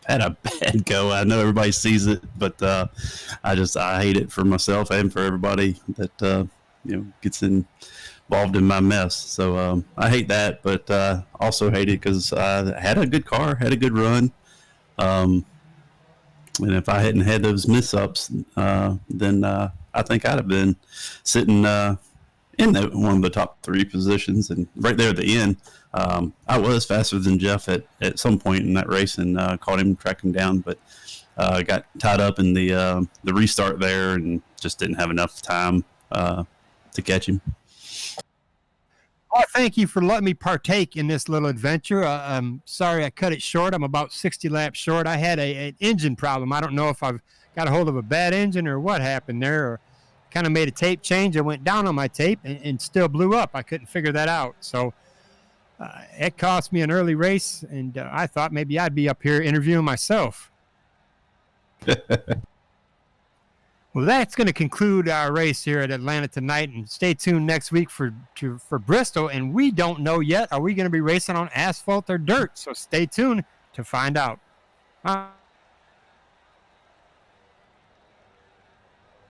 had a bad go. I know everybody sees it, but I hate it for myself and for everybody that gets involved in my mess. So I hate that, but also hate it because I had a good car, had a good run. And if I hadn't had those miss-ups, then I think I'd have been sitting in one of the top three positions, and right there at the end. I was faster than Jeff at some point in that race and caught him tracking down, but got tied up in the restart there and just didn't have enough time to catch him. Well, thank you for letting me partake in this little adventure. I'm sorry I cut it short. I'm about 60 laps short. I had an engine problem. I don't know if I've got a hold of a bad engine or what happened there, or kind of made a tape change. I went down on my tape and still blew up. I couldn't figure that out. So it cost me an early race, and I thought maybe I'd be up here interviewing myself. Well, that's going to conclude our race here at Atlanta tonight, and stay tuned next week for Bristol. And we don't know yet, are we going to be racing on asphalt or dirt? So stay tuned to find out.